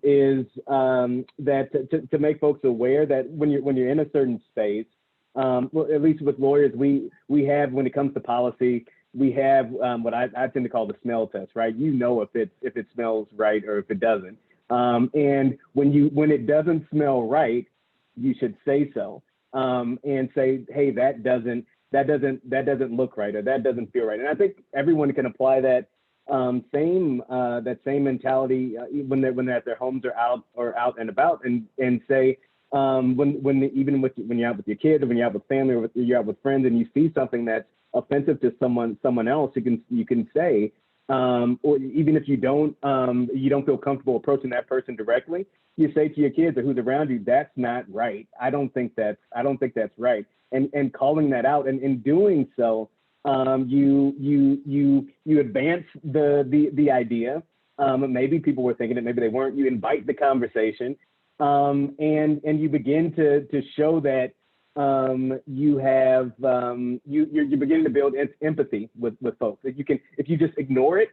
is that to make folks aware that when you're in a certain space, well, at least with lawyers, we have, when it comes to policy, we have what I tend to call the smell test, right? You know if it smells right or if it doesn't. And when it doesn't smell right, you should say so, and say, hey, that doesn't look right, or that doesn't feel right. And I think everyone can apply that same mentality when they're at their homes or out and about, and say, even when you're out with your kids, or when you're out with family, or you're out with friends, and you see something that's offensive to someone else, you can say, or even if you don't feel comfortable approaching that person directly, you say to your kids or who's around you, that's not right. I don't think that's right. And calling that out, and in doing so, you advance the idea. Maybe people were thinking it, maybe they weren't. You invite the conversation, and you begin to show that you're beginning to build empathy with folks. If you just ignore it,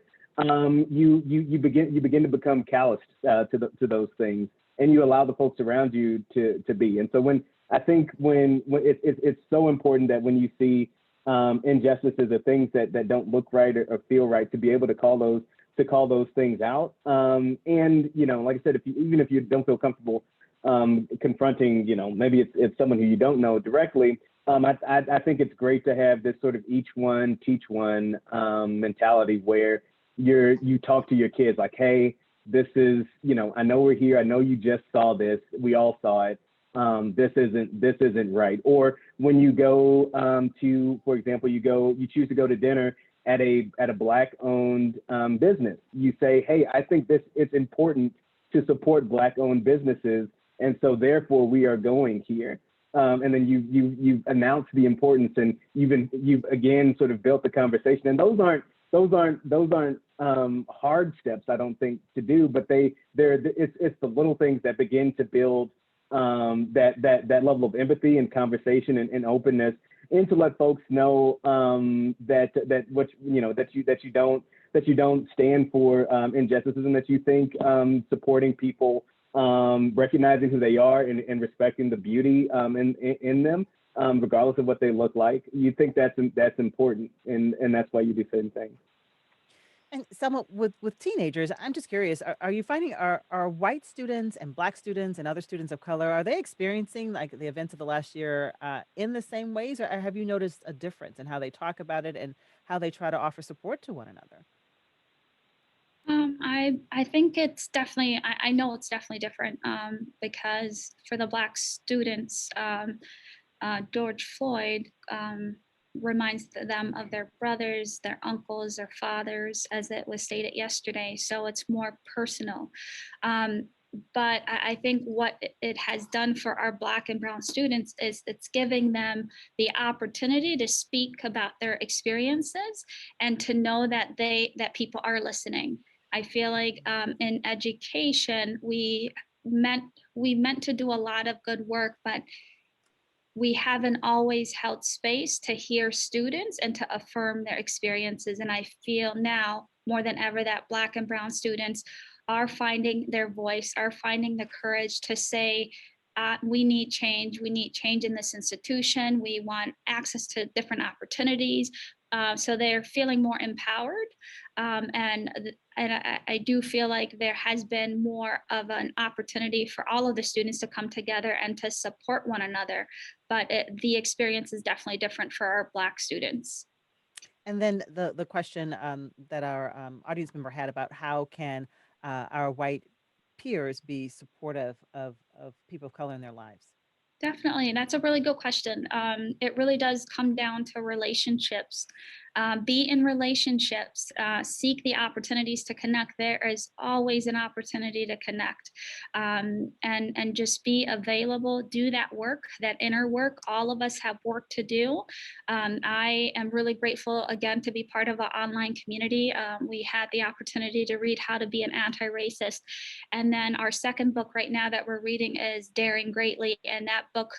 you begin to become calloused to those things, and you allow the folks around you to be. And so when it's so important that when you see injustices or things that don't look right or feel right, to be able to call those things out. And like I said, even if you don't feel comfortable confronting, maybe it's someone who you don't know directly. I think it's great to have this sort of each one teach one mentality, where you talk to your kids like, hey, this is, I know we're here. I know you just saw this. We all saw it. This isn't right. Or when you go for example, you choose to go to dinner at a Black-owned business. You say, hey, I think it's important to support Black-owned businesses, and so therefore we are going here. And then you announce the importance, and you've again sort of built the conversation. And those aren't hard steps, I don't think, to do, but it's the little things that begin to build that level of empathy and conversation and openness, and to let folks know that you don't stand for injustices, and that you think supporting people, recognizing who they are, and respecting the beauty in them, regardless of what they look like. You think that's important, and that's why you do certain things. And Selma, with teenagers, I'm just curious, are you finding, are white students and Black students and other students of color, are they experiencing like the events of the last year in the same ways, or have you noticed a difference in how they talk about it and how they try to offer support to one another? I think it's definitely, I know it's definitely different, because for the Black students, George Floyd reminds them of their brothers, their uncles, their fathers, as it was stated yesterday. So it's more personal. But I think what it has done for our Black and Brown students is it's giving them the opportunity to speak about their experiences, and to know that people are listening. I feel like in education, we meant to do a lot of good work, but we haven't always held space to hear students and to affirm their experiences. And I feel now more than ever that Black and Brown students are finding their voice, are finding the courage to say, we need change. We need change in this institution. We want access to different opportunities. So they're feeling more empowered. And I do feel like there has been more of an opportunity for all of the students to come together and to support one another. But the experience is definitely different for our Black students. And then the question that our audience member had about how can our white peers be supportive of people of color in their lives? Definitely. That's a really good question. It really does come down to relationships. Be in relationships, seek the opportunities to connect. There is always an opportunity to connect, and just be available. Do that work, that inner work. All of us have work to do. I am really grateful again to be part of an online community. We had the opportunity to read How to Be an Anti-Racist. And then our second book right now that we're reading is Daring Greatly. And that book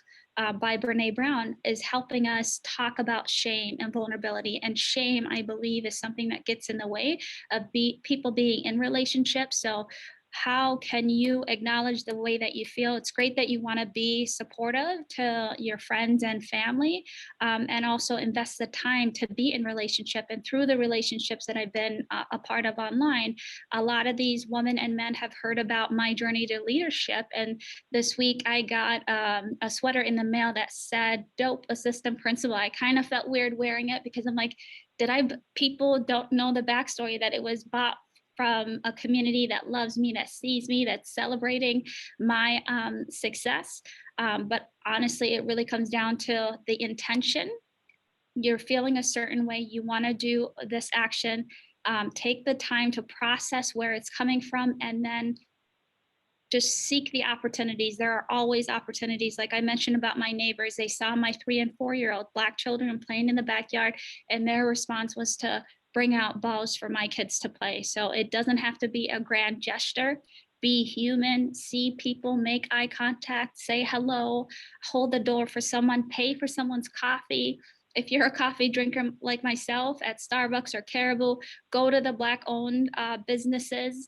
by Brene Brown is helping us talk about shame and vulnerability. And shame, I believe, is something that gets in the way of people being in relationships. So how can you acknowledge the way that you feel? It's great that you want to be supportive to your friends and family, and also invest the time to be in relationship. And through the relationships that I've been a part of online, a lot of these women and men have heard about my journey to leadership. And this week I got a sweater in the mail that said "Dope Assistant Principal." I kind of felt weird wearing it because I'm like, people don't know the backstory that it was bought from a community that loves me, that sees me, that's celebrating my success. But honestly, it really comes down to the intention. You're feeling a certain way, you want to do this action. Take the time to process where it's coming from, and then just seek the opportunities. There are always opportunities. Like I mentioned about my neighbors, they saw my 3 and 4-year-old Black children playing in the backyard, and their response was to bring out balls for my kids to play. So it doesn't have to be a grand gesture. Be human, see people, make eye contact, say hello, hold the door for someone, pay for someone's coffee. If you're a coffee drinker like myself at Starbucks or Caribou, go to the Black-owned businesses.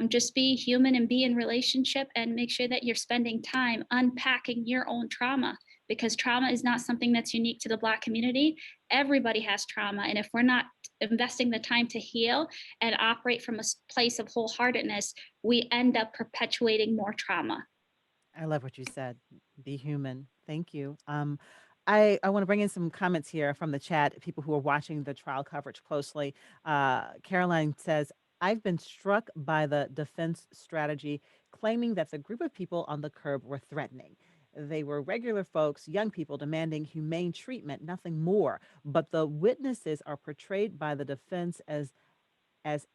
Just be human and be in relationship, and make sure that you're spending time unpacking your own trauma, because trauma is not something that's unique to the Black community. Everybody has trauma. And if we're not investing the time to heal and operate from a place of wholeheartedness, we end up perpetuating more trauma. I love what you said. Be human. Thank you. I want to bring in some comments here from the chat, people who are watching the trial coverage closely. Caroline says, I've been struck by the defense strategy, claiming that the group of people on the curb were threatening. They were regular folks, young people demanding humane treatment, nothing more. But the witnesses are portrayed by the defense as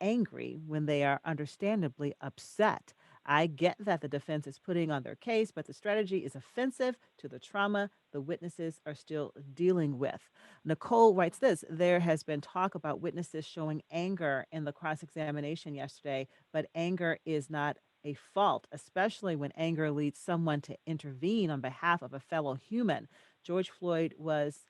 angry when they are understandably upset. I get that the defense is putting on their case, but the strategy is offensive to the trauma the witnesses are still dealing with. Nicole writes this: there has been talk about witnesses showing anger in the cross examination yesterday, but anger is not a fault, especially when anger leads someone to intervene on behalf of a fellow human. George Floyd was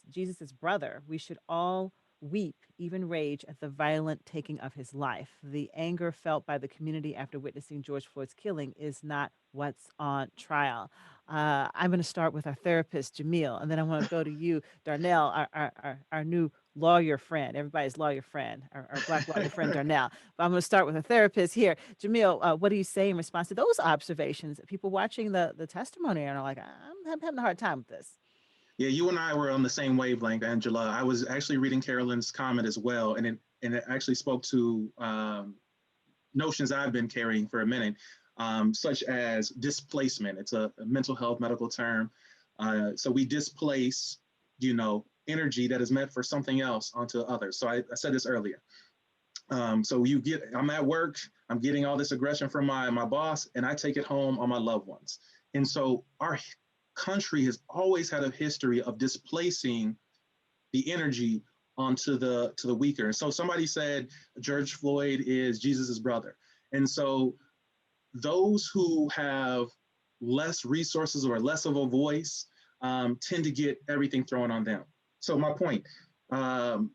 Jesus's brother. We should all weep, even rage at the violent taking of his life. The anger felt by the community after witnessing George Floyd's killing is not what's on trial. I'm going to start with our therapist, Jamil, and then I want to go to you, Darnell, our new lawyer friend, everybody's lawyer friend, our Black lawyer friend, Darnell. But I'm going to start with a therapist here. Jamil, what do you say in response to those observations? People watching the testimony and are like, I'm having a hard time with this. Yeah, you and I were on the same wavelength, Angela. I was actually reading Carolyn's comment as well, and it actually spoke to notions I've been carrying for a minute, such as displacement. It's a mental health medical term. So we displace, energy that is meant for something else onto others. So I said this earlier. So I'm at work, I'm getting all this aggression from my boss, and I take it home on my loved ones. And so our country has always had a history of displacing the energy onto the weaker. And so somebody said George Floyd is Jesus's brother. And so those who have less resources or less of a voice tend to get everything thrown on them. So my point,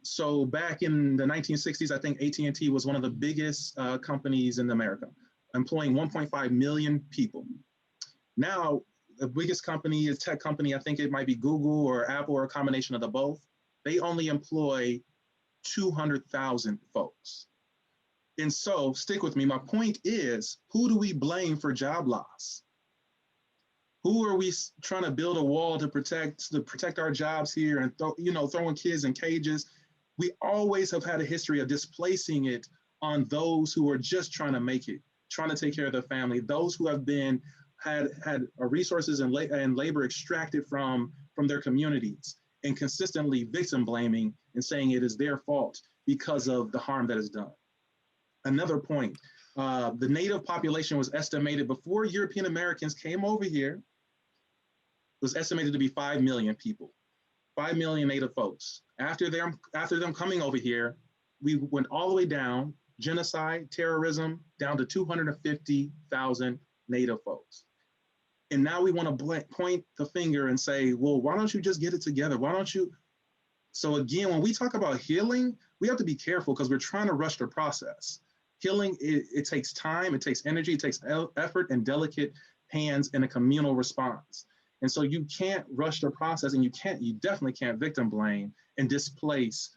so back in the 1960s, I think AT&T was one of the biggest companies in America, employing 1.5 million people. Now, the biggest company is tech company. I think it might be Google or Apple or a combination of the both. They only employ 200,000 folks. And so stick with me. My point is, who do we blame for job loss? Who are we trying to build a wall to protect our jobs here and throwing kids in cages? We always have had a history of displacing it on those who are just trying to make it, trying to take care of their family, those who have been had resources and labor extracted from their communities, and consistently victim blaming and saying it is their fault because of the harm that is done. Another point, the Native population was estimated before European Americans came over here, was estimated to be 5 million people, 5 million Native folks. After them coming over here, we went all the way down, genocide, terrorism, down to 250,000 Native folks. And now we want to point the finger and say, well, why don't you just get it together? Why don't you? So again, when we talk about healing, we have to be careful because we're trying to rush the process. Healing, it takes time, it takes energy, it takes effort and delicate hands and a communal response. And so you can't rush the process, and you definitely can't victim blame and displace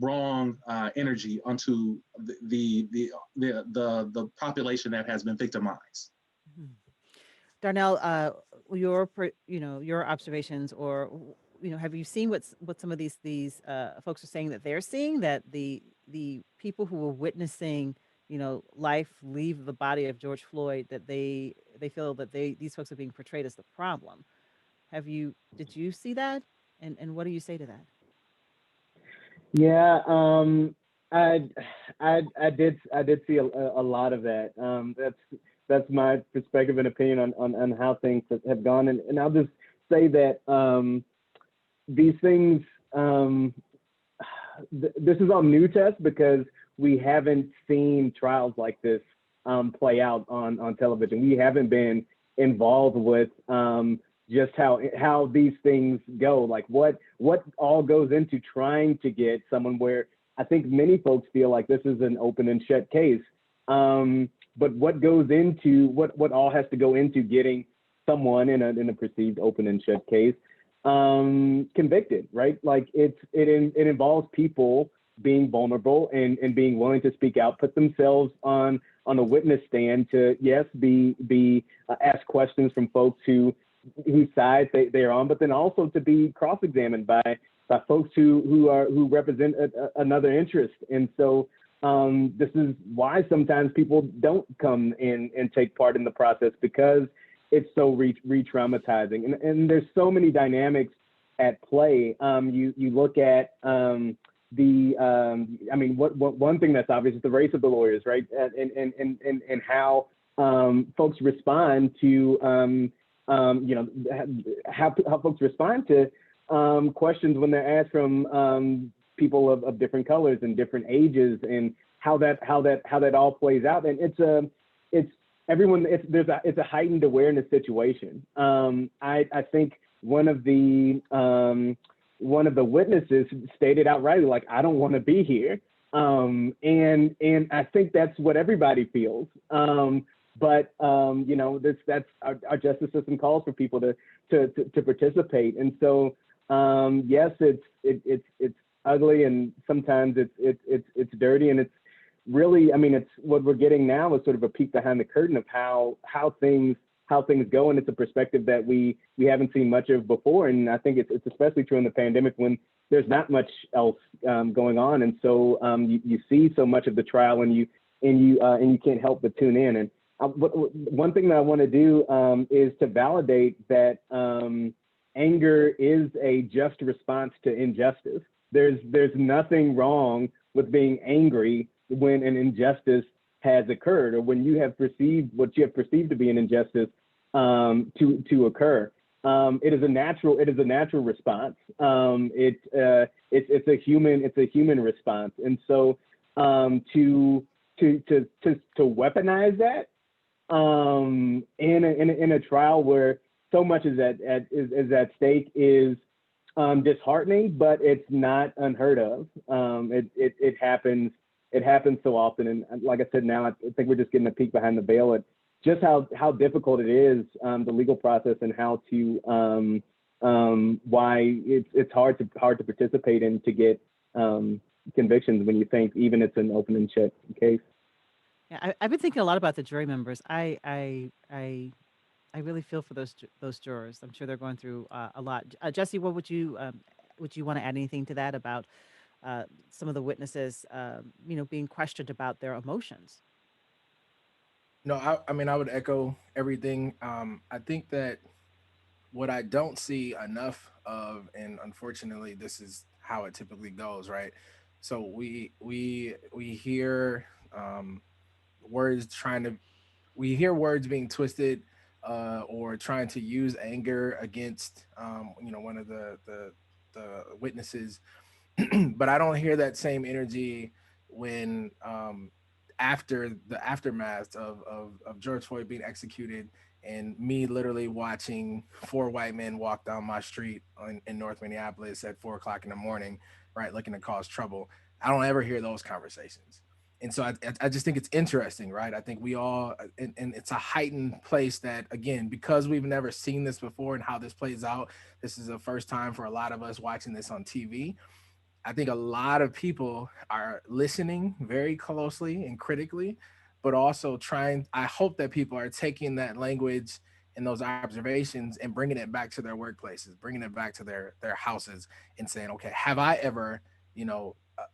wrong energy onto the population that has been victimized. Mhm. Darnell, your observations, or have you seen what some of these folks are saying that they're seeing, that the people who were witnessing life leave the body of George Floyd, that they feel that these folks are being portrayed as the problem. Did you see that, and what do you say to that? Yeah, I did see a lot of that. That's my perspective and opinion on how things have gone, and I'll just say that these things, this is all new to us because we haven't seen trials like this play out on television. We haven't been involved with just how these things go, like what all goes into trying to get someone, where I think many folks feel like this is an open and shut case. But what goes into what all has to go into getting someone in a perceived open and shut case convicted, right? Like it involves people being vulnerable and being willing to speak out, put themselves on a witness stand to, yes, be ask questions from folks whose side they're on, but then also to be cross-examined by folks who represent another interest. And so this is why sometimes people don't come in and take part in the process, because it's so re-traumatizing. And there's so many dynamics at play. You look at one thing that's obvious is the race of the lawyers, right? And how folks respond to, how folks respond to questions when they're asked from people of different colors and different ages, and how that all plays out. And it's a heightened awareness situation. I think one of the witnesses stated outright, like, I don't want to be here. And I think that's what everybody feels. But that's our justice system calls for people to participate. And so yes, it's ugly, and sometimes it's dirty, and it's really, it's what we're getting now is sort of a peek behind the curtain of how things go, and it's a perspective that we haven't seen much of before. And I think it's especially true in the pandemic when there's not much else going on, and so you see so much of the trial, and you can't help but tune in. And one thing that I want to do is to validate that anger is a just response to injustice. There's nothing wrong with being angry when an injustice has occurred, or when you have perceived what you have perceived to be an injustice to occur. It is a natural response. It's a human response, and so to weaponize that in a trial where so much is at stake is disheartening, but it's not unheard of. It happens so often, and like I said, now I think we're just getting a peek behind the veil at just how difficult it is, the legal process, and how to why it's hard to participate in to get convictions when you think even it's an open and shut case. Yeah, I've been thinking a lot about the jury members. I really feel for those jurors. I'm sure they're going through a lot. Jesse, what would you want to add anything to that about some of the witnesses, being questioned about their emotions? No, I mean, I would echo everything. I think that what I don't see enough of, and unfortunately, this is how it typically goes, right? So we hear words trying to we hear words being twisted or trying to use anger against one of the witnesses, but I don't hear that same energy when after the aftermath of George Floyd being executed and me literally watching four white men walk down my street in North Minneapolis at 4 o'clock in the morning, right, looking to cause trouble. I don't ever hear those conversations. And so I just think it's interesting, right? I think we all, and it's a heightened place that, again, because we've never seen this before and how this plays out, this is the first time for a lot of us watching this on TV. I think a lot of people are listening very closely and critically, but also trying. I hope that people are taking that language and those observations and bringing it back to their workplaces, bringing it back to their houses, and saying, okay, have I ever,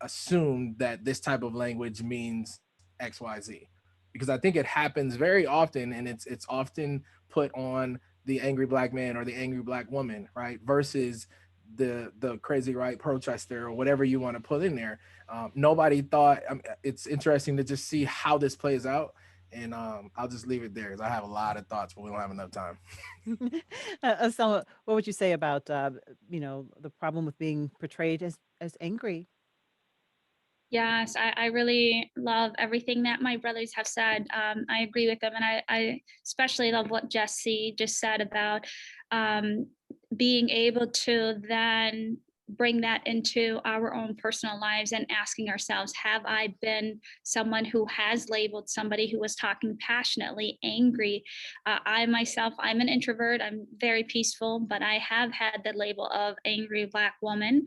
assumed that this type of language means X, Y, Z? Because I think it happens very often, and it's often put on the angry black man or the angry black woman, right? Versus the crazy right protester or whatever you want to put in there. Nobody thought. It's interesting to just see how this plays out, and I'll just leave it there because I have a lot of thoughts, but we don't have enough time. So, what would you say about the problem with being portrayed as angry? Yes, I really love everything that my brothers have said. I agree with them. And I especially love what Jesse just said about um, being able to then bring that into our own personal lives and asking ourselves, have I been someone who has labeled somebody who was talking passionately angry? I myself, I'm an introvert. I'm very peaceful, but I have had the label of angry Black woman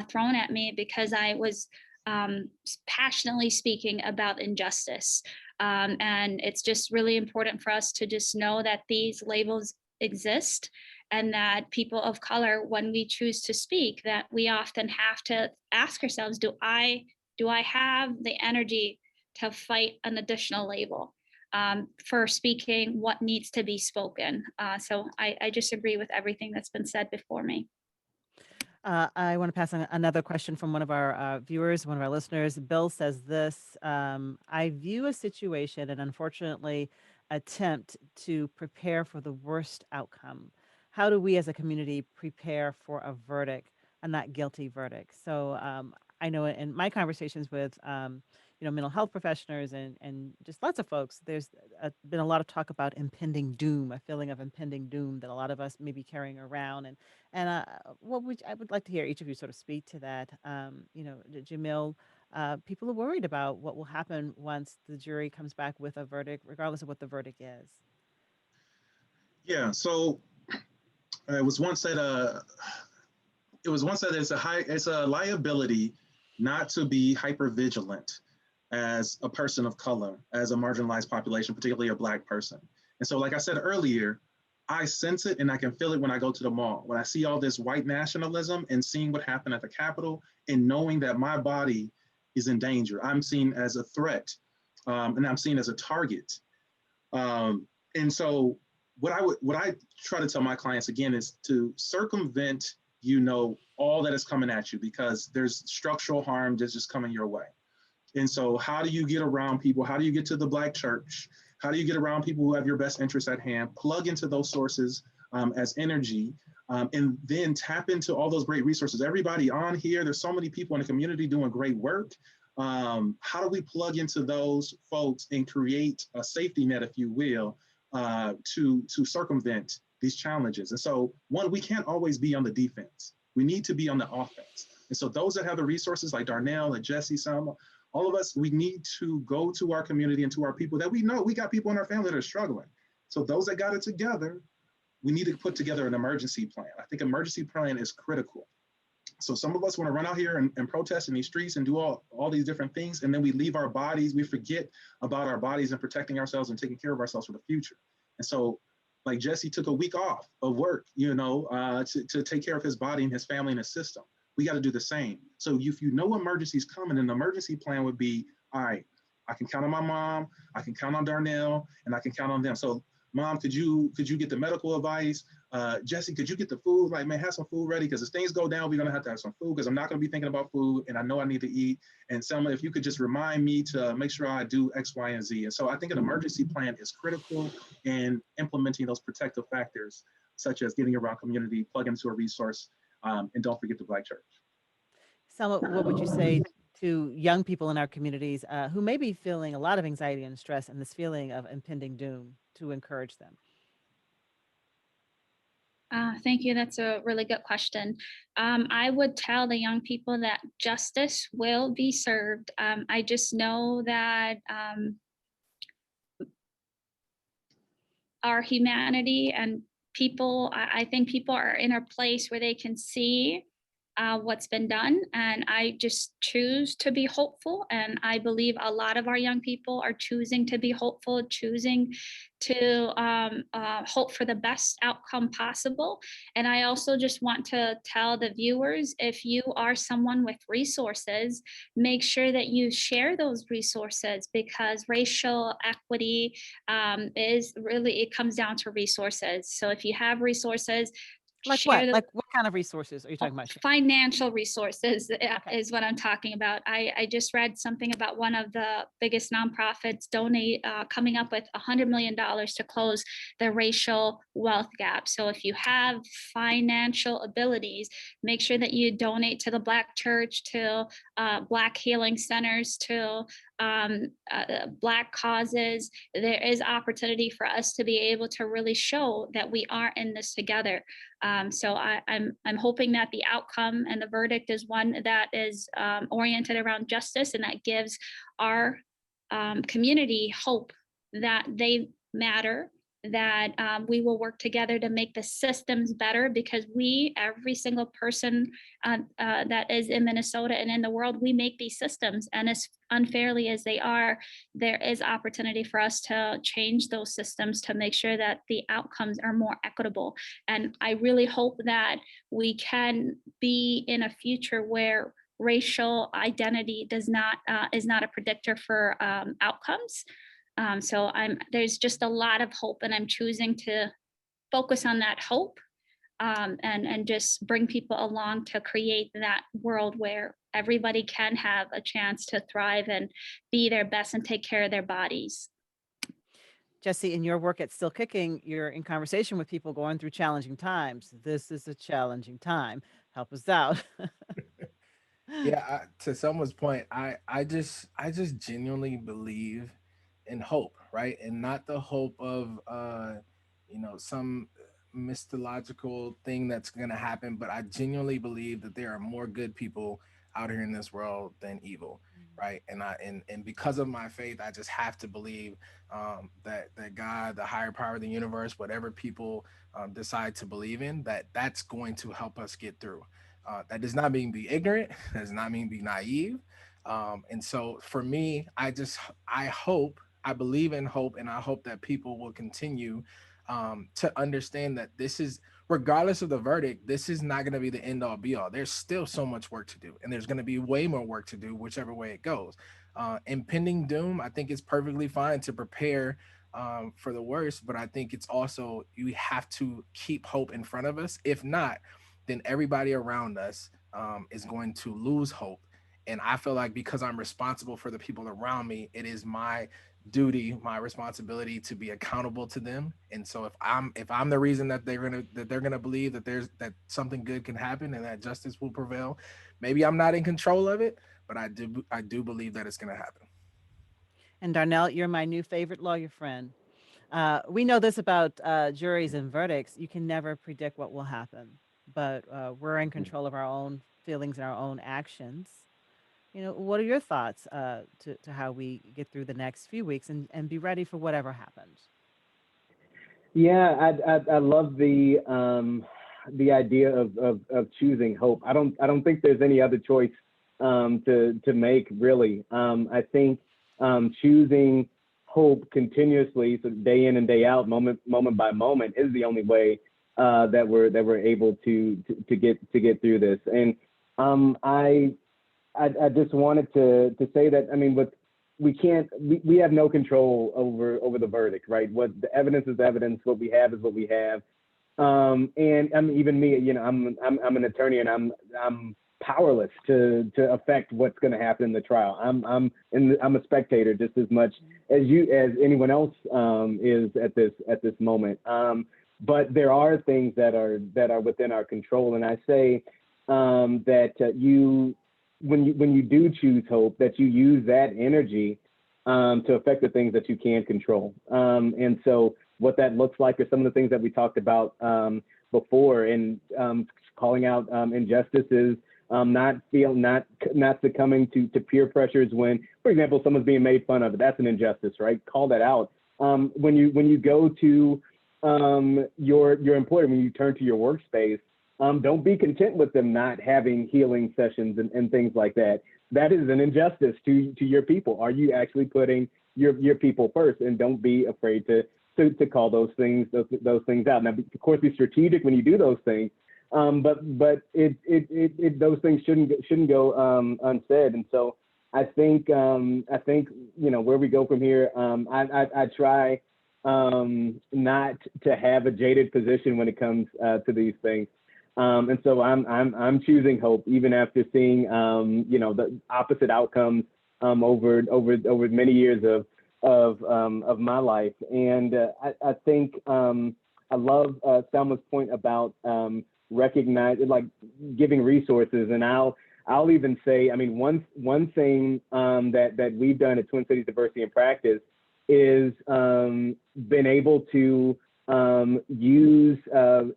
thrown at me because I was passionately speaking about injustice. And it's just really important for us to just know that these labels exist and that people of color, when we choose to speak, that we often have to ask ourselves, do I have the energy to fight an additional label for speaking what needs to be spoken? So I just agree with everything that's been said before me. I want to pass on another question from one of our viewers, one of our listeners. Bill says this: I view a situation and unfortunately attempt to prepare for the worst outcome. How do we as a community prepare for a verdict, a not guilty verdict? So I know in my conversations with mental health professionals and just lots of folks, there's been a lot of talk about impending doom, a feeling of impending doom that a lot of us may be carrying around. And I would like to hear each of you sort of speak to that. Jamil, people are worried about what will happen once the jury comes back with a verdict, regardless of what the verdict is. Yeah. So it was once said, it's a liability not to be hyper vigilant as a person of color, as a marginalized population, particularly a Black person. And so, like I said earlier, I sense it and I can feel it when I go to the mall. When I see all this white nationalism and seeing what happened at the Capitol and knowing that my body is in danger, I'm seen as a threat and I'm seen as a target. And so, what I try to tell my clients again is to circumvent, all that is coming at you because there's structural harm that's just coming your way. And so how do you get around people? How do you get to the Black church? How do you get around people who have your best interests at hand? Plug into those sources as energy and then tap into all those great resources. Everybody on here, there's so many people in the community doing great work. How do we plug into those folks and create a safety net, if you will, to circumvent these challenges? And so, one, we can't always be on the defense. We need to be on the offense. And so those that have the resources like Darnell and Jesse, Salma, all of us, we need to go to our community and to our people that we know. We got people in our family that are struggling. So those that got it together, we need to put together an emergency plan. I think emergency plan is critical. So some of us want to run out here and protest in these streets and do all these different things. And then we leave our bodies, we forget about our bodies and protecting ourselves and taking care of ourselves for the future. And so like Jesse took a week off of work, to take care of his body and his family and his system. We got to do the same. So if you know emergencies coming, an emergency plan would be, all right, I can count on my mom, I can count on Darnell, and I can count on them. So Mom, could you get the medical advice? Jesse, could you get the food? Like, man, have some food ready, because as things go down, we're gonna have to have some food, because I'm not gonna be thinking about food, and I know I need to eat. And Selma, if you could just remind me to make sure I do X, Y, and Z. And so I think an emergency plan is critical in implementing those protective factors, such as getting around community, plug into a resource, and don't forget the Black church. Selma, what would you say to young people in our communities who may be feeling a lot of anxiety and stress and this feeling of impending doom, to encourage them? Thank you. That's a really good question. I would tell the young people that justice will be served. I just know that our humanity and people, I think people are in a place where they can see what's been done, and I just choose to be hopeful. And I believe a lot of our young people are choosing to be hopeful, choosing to hope for the best outcome possible. And I also just want to tell the viewers, if you are someone with resources, make sure that you share those resources, because racial equity is really, it comes down to resources. So if you have resources, Like what? Like what kind of resources are you talking about? Financial resources Okay. is what I'm talking about. I just read something about one of the biggest nonprofits coming up with $100 million to close the racial wealth gap. So if you have financial abilities, make sure that you donate to the Black church, to Black healing centers, to Black causes. There is opportunity for us to be able to really show that we are in this together. So I'm hoping that the outcome and the verdict is one that is oriented around justice, and that gives our community hope that they matter, that we will work together to make the systems better, because every single person that is in Minnesota and in the world, we make these systems, and as unfairly as they are, there is opportunity for us to change those systems to make sure that the outcomes are more equitable. And I really hope that we can be in a future where racial identity is not a predictor for outcomes. So there's just a lot of hope, and I'm choosing to focus on that hope, and just bring people along to create that world where everybody can have a chance to thrive and be their best and take care of their bodies. Jesse, in your work at Still Kicking, you're in conversation with people going through challenging times. This is a challenging time. Help us out. Yeah, to someone's point, I just genuinely believe in hope, right? And not the hope of some mythological thing that's going to happen, but I genuinely believe that there are more good people out here in this world than evil, right? And because of my faith, I just have to believe that God, the higher power of the universe, whatever people decide to believe in, that's going to help us get through. That does not mean be ignorant. That does not mean be naive. And so for me, I believe in hope, and I hope that people will continue to understand that this is, regardless of the verdict, this is not going to be the end all be all. There's still so much work to do, and there's going to be way more work to do, whichever way it goes. Impending doom, I think it's perfectly fine to prepare for the worst, but I think it's also, you have to keep hope in front of us. If not, then everybody around us is going to lose hope. And I feel like, because I'm responsible for the people around me, it is my duty, my responsibility to be accountable to them. And so if I'm the reason that they're gonna believe that something good can happen and that justice will prevail, maybe I'm not in control of it, but I do believe that it's gonna happen. And Darnell, you're my new favorite lawyer friend. We know this about juries and verdicts. You can never predict what will happen, but we're in control of our own feelings and our own actions. What are your thoughts to how we get through the next few weeks and be ready for whatever happens? Yeah, I love the idea of choosing hope. I don't think there's any other choice to make, really. I think choosing hope continuously, so day in and day out, moment by moment, is the only way that we're able to get through this. And I just wanted to say that, I mean, with we have no control over the verdict, right? What the evidence is evidence. What we have is what we have. And I mean, even me, you know, I'm an attorney, and I'm powerless to affect what's going to happen in the trial. I'm a spectator just as much as anyone else is at this moment. But there are things that are within our control, and I say that when you do choose hope, that you use that energy to affect the things that you can control. And so what that looks like are some of the things that we talked about before, and calling out injustices, not succumbing to peer pressures when, for example, someone's being made fun of. That's an injustice, right? Call that out. When you go to your employer, when you turn to your workspace, don't be content with them not having healing sessions and things like that. That is an injustice to your people. Are you actually putting your people first? And don't be afraid to call those things out. Now, of course, be strategic when you do those things, but those things shouldn't go unsaid. And so I think you know where we go from here. I try not to have a jaded position when it comes to these things. And so I'm choosing hope, even after seeing you know, the opposite outcomes over many years of my life. And I think I love Salma's point about recognizing, like, giving resources. And I'll even say, I mean, one thing that we've done at Twin Cities Diversity in Practice is been able to use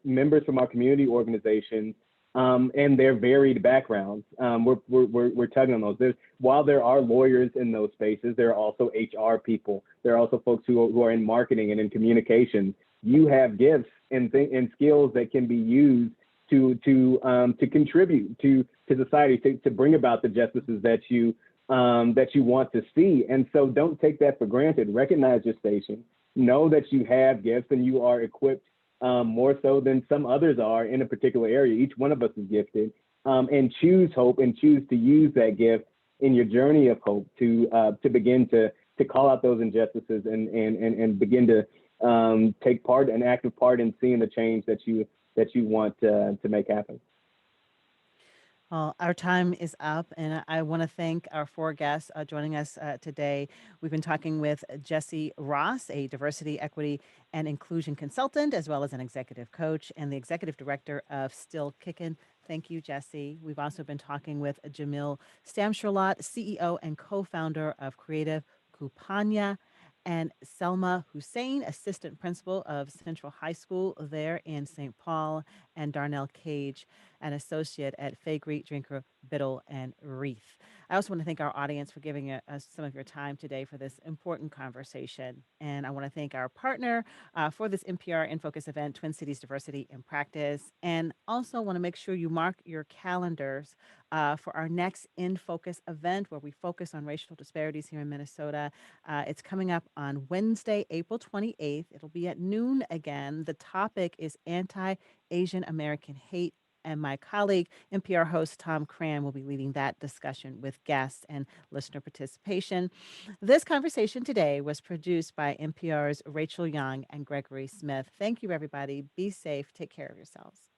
members from our community organizations and their varied backgrounds. We're tugging on those. While there are lawyers in those spaces, there are also HR people. There are also folks who are in marketing and in communication. You have gifts and skills that can be used to contribute to society, to bring about the justices that you want to see. And so don't take that for granted. Recognize your station. Know that you have gifts and you are equipped more so than some others are in a particular area. Each one of us is gifted, and choose hope and choose to use that gift in your journey of hope to begin to call out those injustices and begin to take an active part in seeing the change that you want to make happen. Well, our time is up, and I want to thank our four guests joining us today. We've been talking with Jesse Ross, a diversity, equity, and inclusion consultant, as well as an executive coach and the executive director of Still Kickin'. Thank you, Jesse. We've also been talking with Jamil Lott, CEO and co-founder of Creative Kupanya, and Salma Hussein, assistant principal of Central High School there in St. Paul, and Darnell Cage, an associate at Fagre, Drinker, Biddle, and Reith. I also want to thank our audience for giving us some of your time today for this important conversation. And I want to thank our partner for this NPR In Focus event, Twin Cities Diversity in Practice. And also want to make sure you mark your calendars for our next In Focus event, where we focus on racial disparities here in Minnesota. It's coming up on Wednesday, April 28th. It'll be at noon again. The topic is anti-Asian American hate, and my colleague, NPR host Tom Cram, will be leading that discussion with guests and listener participation. This conversation today was produced by NPR's Rachel Young and Gregory Smith. Thank you, everybody. Be safe. Take care of yourselves.